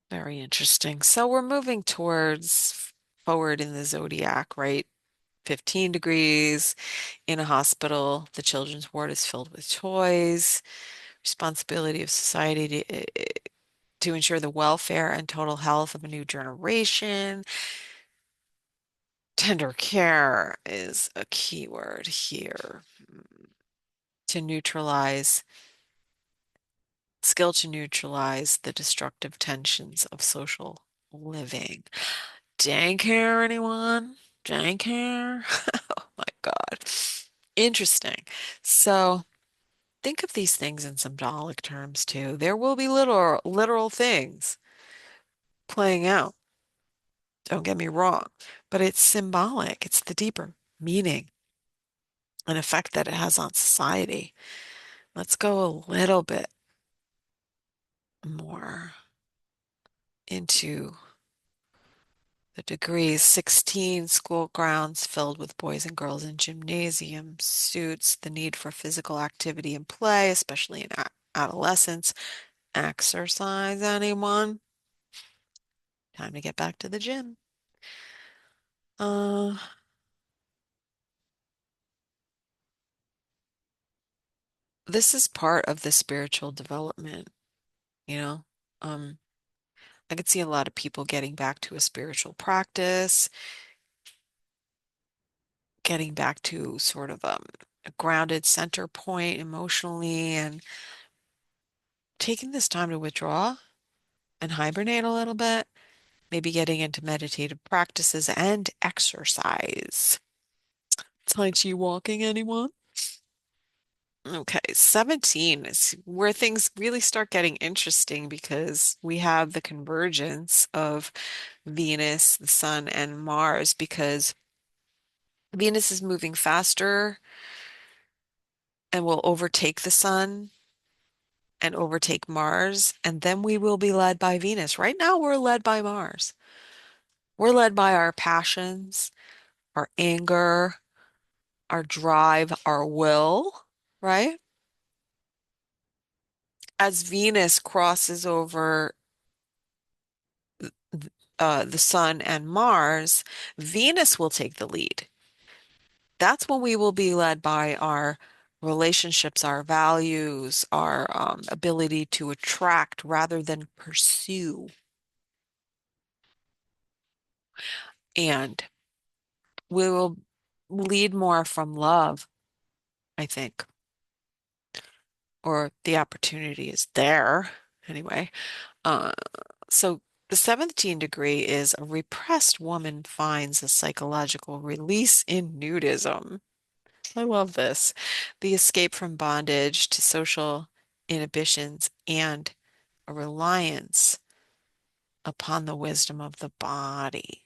Very interesting. So we're moving towards forward in the zodiac, right? 15 degrees in a hospital. The children's ward is filled with toys. Responsibility of society to ensure the welfare and total health of a new generation. Tender care is a key word here. To neutralize, skill to neutralize the destructive tensions of social living. Dank hair, anyone? Dank hair? Oh my God. Interesting. So think of these things in symbolic terms too. There will be literal things playing out. Don't get me wrong, but it's symbolic. It's the deeper meaning and effect that it has on society. Let's go a little bit more into the degrees. 16 school grounds filled with boys and girls in gymnasium suits the need for physical activity and play, especially in adolescence. Exercise, anyone? Time to get back to the gym. Uh, this is part of the spiritual development, you know? Um, I could see a lot of people getting back to a spiritual practice, getting back to sort of a grounded center point emotionally, and taking this time to withdraw and hibernate a little bit, maybe getting into meditative practices and exercise. Tai Chi walking, anyone? Okay, 17 is where things really start getting interesting because we have the convergence of Venus, the Sun, and Mars because Venus is moving faster and will overtake the Sun and overtake Mars, and then we will be led by Venus. Right now, we're led by Mars. We're led by our passions, our anger, our drive, our will, right? As Venus crosses over the Sun and Mars, Venus will take the lead. That's when we will be led by our relationships, our values, our ability to attract rather than pursue. And we will lead more from love, I think, or the opportunity is there anyway. Uh, so the 17th degree is a repressed woman finds a psychological release in nudism. I love this. The escape from bondage to social inhibitions and a reliance upon the wisdom of the body.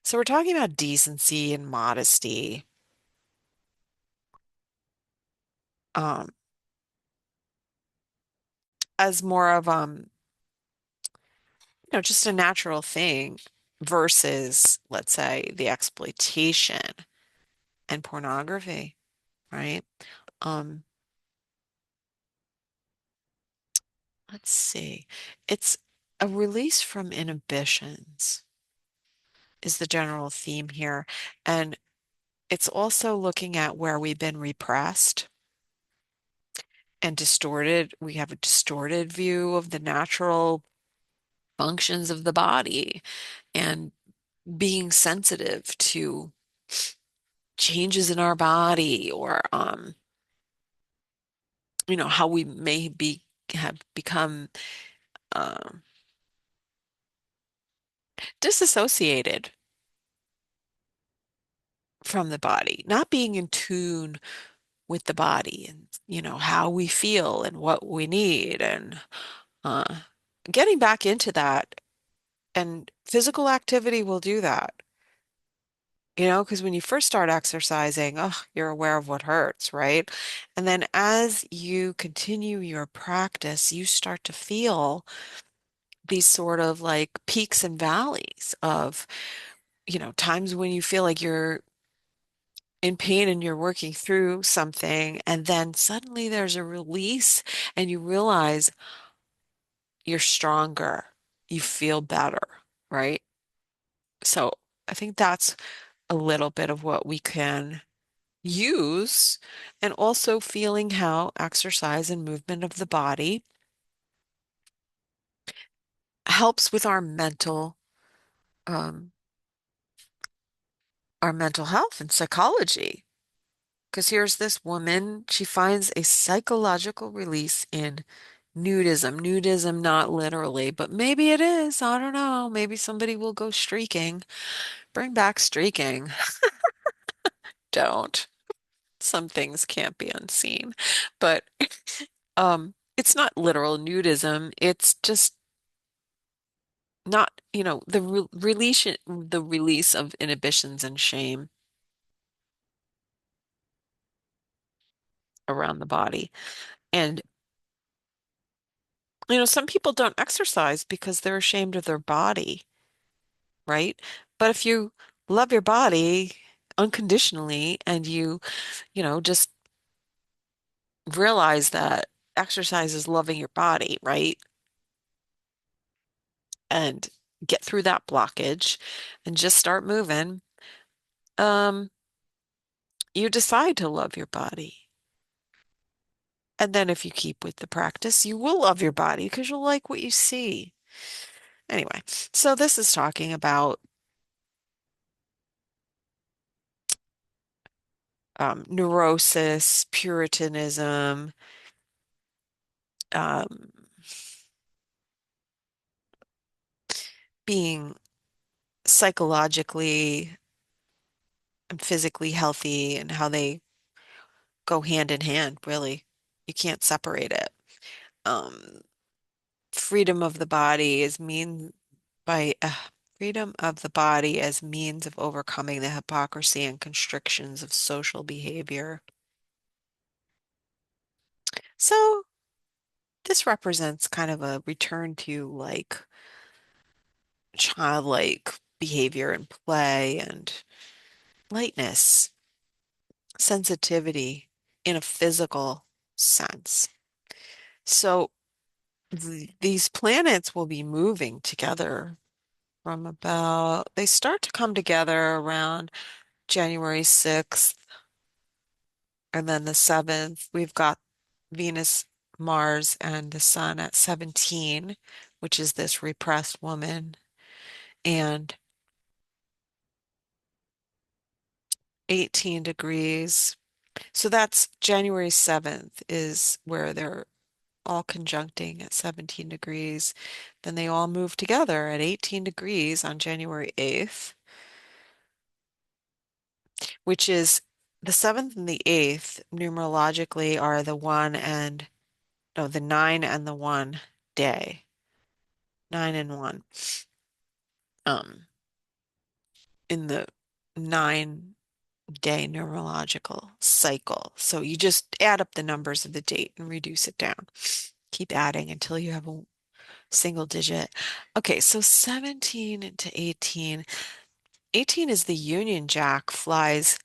So we're talking about decency and modesty, um, as more of just a natural thing versus, let's say, the exploitation and pornography, right? Um, let's see. It's a release from inhibitions is the general theme here. And it's also looking at where we've been repressed and distorted. We have a distorted view of the natural functions of the body and being sensitive to changes in our body or how we may be have become um disassociated from the body, not being in tune with the body and how we feel and what we need and uh getting back into that. And physical activity will do that. Because when you first start exercising, oh, you're aware of what hurts, right? And then as you continue your practice, you start to feel these sort of like peaks and valleys of, times when you feel like you're in pain and you're working through something, and then suddenly there's a release and you realize you're stronger, you feel better, right? So I think that's a little bit of what we can use, and also feeling how exercise and movement of the body helps with um, our mental health and psychology. Because here's this woman, she finds a psychological release in nudism. Nudism, not literally, but maybe it is. I don't know. Maybe somebody will go streaking. Bring back streaking. Don't. Some things can't be unseen. But it's not literal nudism. It's just not, the release of inhibitions and shame around the body. And, some people don't exercise because they're ashamed of their body, right? But if you love your body unconditionally and just realize that exercise is loving your body, right? And get through that blockage and just start moving, um, you decide to love your body. And then if you keep with the practice, you will love your body because you'll like what you see. Anyway, so this is talking about neurosis, Puritanism, um, being psychologically and physically healthy and how they go hand in hand, really. You can't separate it. Um, freedom of the body is mean by freedom of the body as means of overcoming the hypocrisy and constrictions of social behavior. So this represents kind of a return to like childlike behavior and play and lightness, sensitivity in a physical sense. So these planets will be moving together they start to come together around January 6th. And then the seventh, we've got Venus, Mars, and the Sun at 17, which is this repressed woman, and 18 degrees. So that's January 7th is where they're all conjuncting at 17 degrees. Then they all move together at 18 degrees on January 8th, which is the 7th and the 8th numerologically are the one and no, the 9 and the 1 day. 9 and 1. Um, in the 9-day numerological cycle. So you just add up the numbers of the date and reduce it down. Keep adding until you have a single digit. Okay, so 17 into 18. 18 is the Union Jack, flies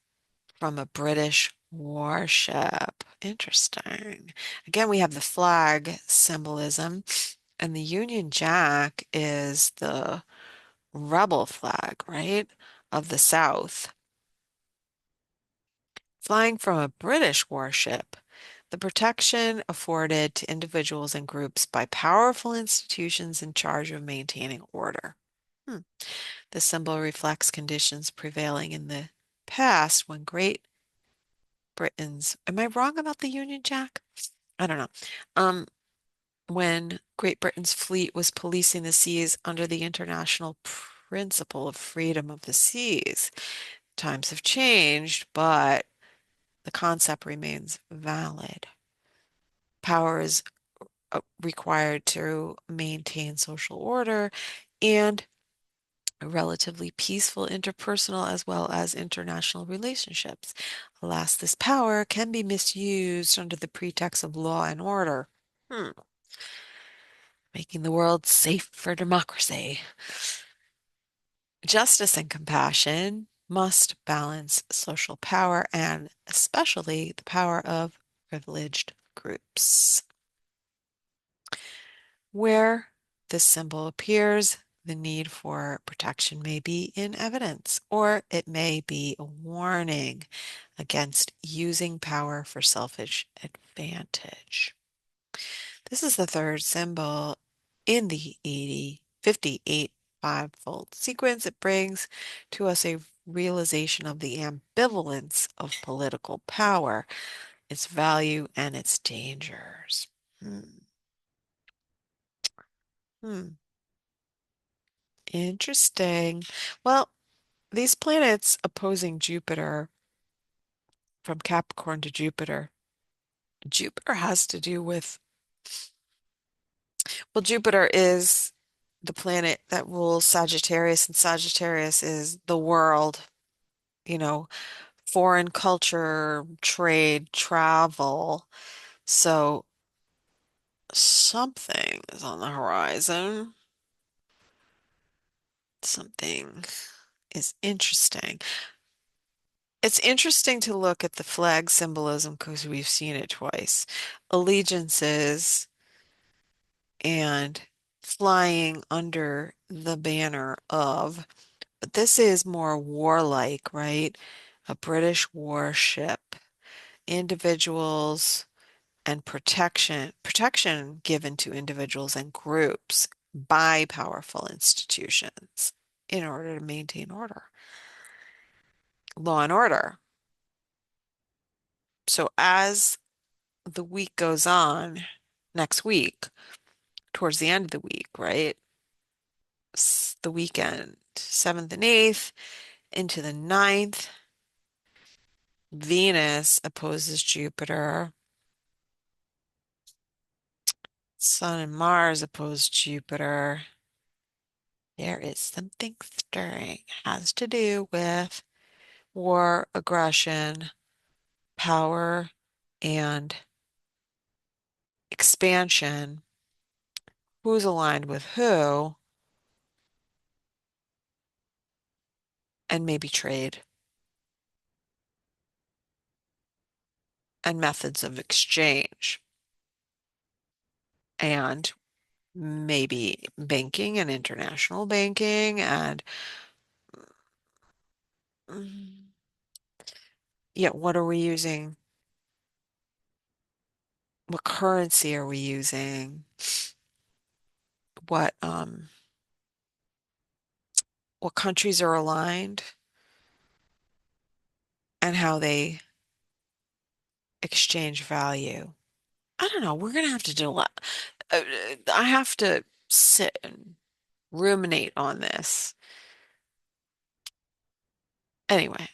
from a British warship. Interesting. Again, we have the flag symbolism, and the Union Jack is the rebel flag, right, of the South. Flying from a British warship, the protection afforded to individuals and groups by powerful institutions in charge of maintaining order. Hmm. The symbol reflects conditions prevailing in the past when Great Britain's, am I wrong about the Union Jack? I don't know. Um, when Great Britain's fleet was policing the seas under the international principle of freedom of the seas. Times have changed, but the concept remains valid. Power is required to maintain social order and a relatively peaceful interpersonal as well as international relationships. Alas, this power can be misused under the pretext of law and order. Hmm. Making the world safe for democracy. Justice and compassion must balance social power and especially the power of privileged groups. Where this symbol appears, the need for protection may be in evidence, or it may be a warning against using power for selfish advantage. This is the third symbol in the 58 five-fold sequence. It brings to us a realization of the ambivalence of political power, its value, and its dangers. Hmm. Hmm. Interesting. Well, these planets opposing Jupiter from Capricorn to Jupiter, Jupiter has to do with, well, Jupiter is the planet that rules Sagittarius, and Sagittarius is the world, you know, foreign culture, trade, travel. So something is on the horizon. Something is interesting. It's interesting to look at the flag symbolism because we've seen it twice. Allegiances and flying under the banner of, but this is more warlike, right? A British warship, individuals and protection given to individuals and groups by powerful institutions in order to maintain order, law and order. So as the week goes on, next week, towards the end of the week, right? The weekend, 7th and 8th, into the 9th, Venus opposes Jupiter. Sun and Mars oppose Jupiter. There is something stirring. Has to do with war, aggression, power, and expansion. Who's aligned with who, and maybe trade and methods of exchange, and maybe banking and international banking, and mm, yeah, what are we using? what currency are we using? What what countries are aligned and how they exchange value. I don't know. We're gonna have to do a lot. I have to sit and ruminate on this. Anyway,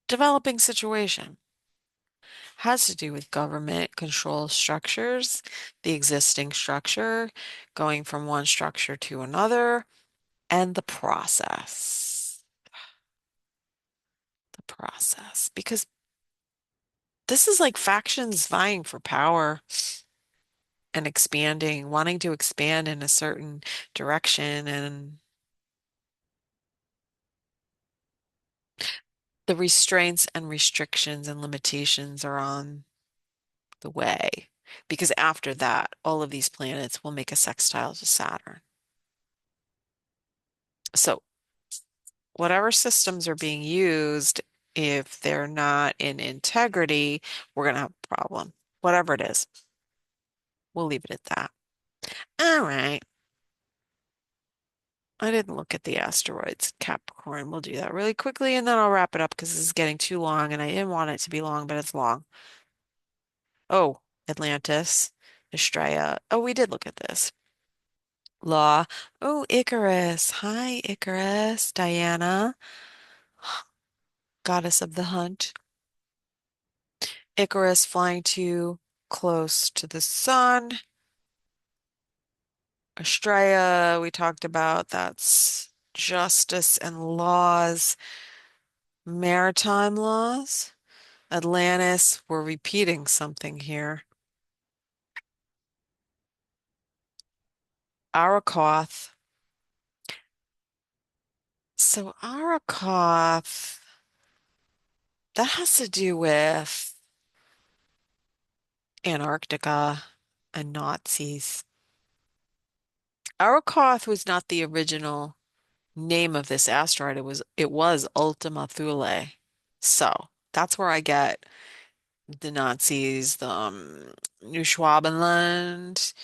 developing situation has to do with government control structures, the existing structure, going from one structure to another, and the process. The process. Because this is like factions vying for power and expanding, wanting to expand in a certain direction, and the restraints and restrictions and limitations are on the way. Because after that, all of these planets will make a sextile to Saturn. So, whatever systems are being used, if they're not in integrity, we're going to have a problem. Whatever it is, we'll leave it at that. All right. I didn't look at the asteroids. Capricorn. We'll do that really quickly and then I'll wrap it up because this is getting too long and I didn't want it to be long, but it's long. Oh, Atlantis, Estrella. Oh, we did look at this. Law. Oh, Icarus. Hi, Icarus. Diana, goddess of the hunt. Icarus flying too close to the sun. Estrella, we talked about. That's justice and laws, maritime laws. Atlantis, we're repeating something here. Arakoth. So Arakoth, that has to do with Antarctica and Nazis. Arakoth was not the original name of this asteroid. It was Ultima Thule. So that's where I get the Nazis, the New Schwabenland.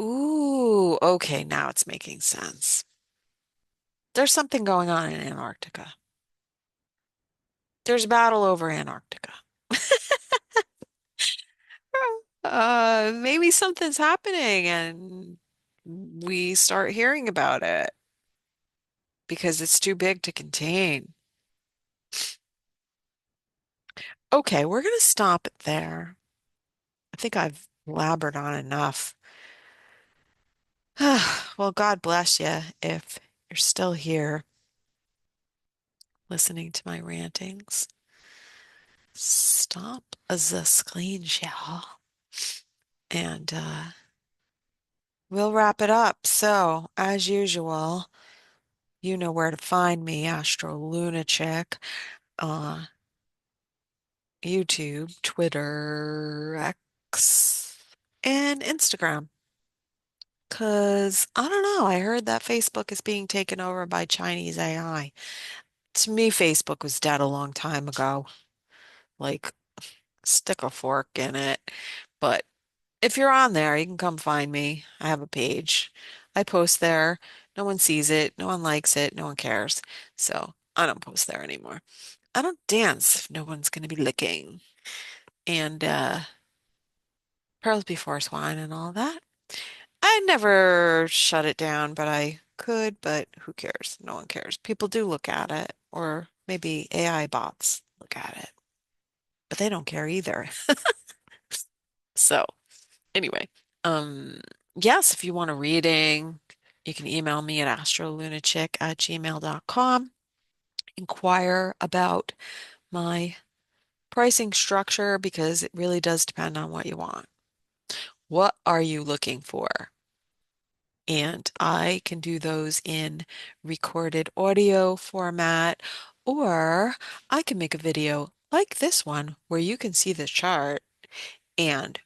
Ooh, okay, now it's making sense. There's something going on in Antarctica. There's a battle over Antarctica. Maybe something's happening and we start hearing about it because it's too big to contain. Okay, we're gonna stop it there. I think I've blabbered on enough. Well, God bless you if you're still here listening to my rantings. Stop the screen share and we'll wrap it up. So, as usual, you know where to find me, astrolunachick, YouTube, Twitter, X, and Instagram. Because I don't know, I heard that Facebook is being taken over by Chinese AI. To me, Facebook was dead a long time ago. Like, stick a fork in it. But if you're on there, you can come find me. I have a page. I post there. No one sees it. No one likes it. No one cares. So I don't post there anymore. I don't dance if no one's going to be looking. And pearls before swine and all that. I never shut it down, but I could, but who cares? No one cares. People do look at it, or maybe AI bots look at it, but they don't care either. So anyway, um, yes, if you want a reading, you can email me at astrolunachick@gmail.com. Inquire about my pricing structure because it really does depend on what you want. What are you looking for? And I can do those in recorded audio format, or I can make a video like this one where you can see the chart and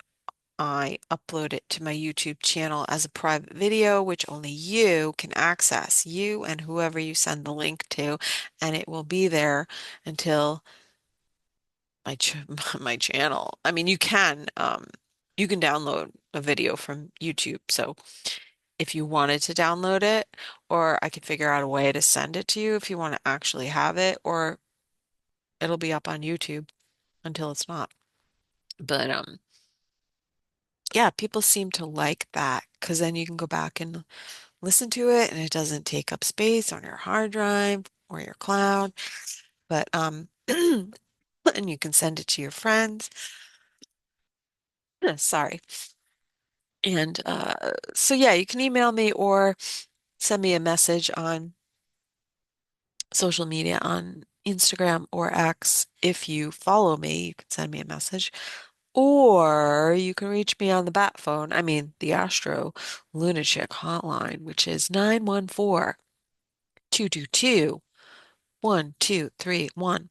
I upload it to my YouTube channel as a private video, which only you can access, you and whoever you send the link to, and it will be there until my ch my channel. I mean, you can You can download a video from YouTube. So if you wanted to download it, or I could figure out a way to send it to you if you want to actually have it, or it'll be up on YouTube until it's not. But yeah, people seem to like that because then you can go back and listen to it and it doesn't take up space on your hard drive or your cloud. But and you can send it to your friends. Sorry. And so yeah, you can email me or send me a message on social media on Instagram or X. If you follow me, you can send me a message. Or you can reach me on the bat phone, I mean the Astro Lunachick hotline, which is 914-222-1231.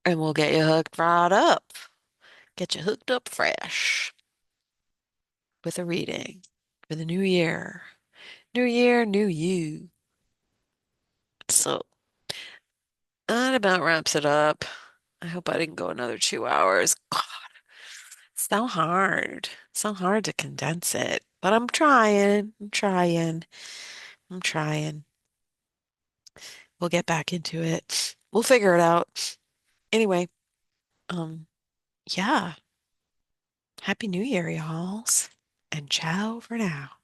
And we'll get you hooked right up. Get you hooked up fresh with a reading for the new year. New year, new you. So that about wraps it up. I hope I didn't go another 2 hours. God, it's so hard. So hard to condense it. But I'm trying. I'm trying. I'm trying. We'll get back into it. We'll figure it out. Anyway, um, yeah. Happy New Year, y'alls. And ciao for now.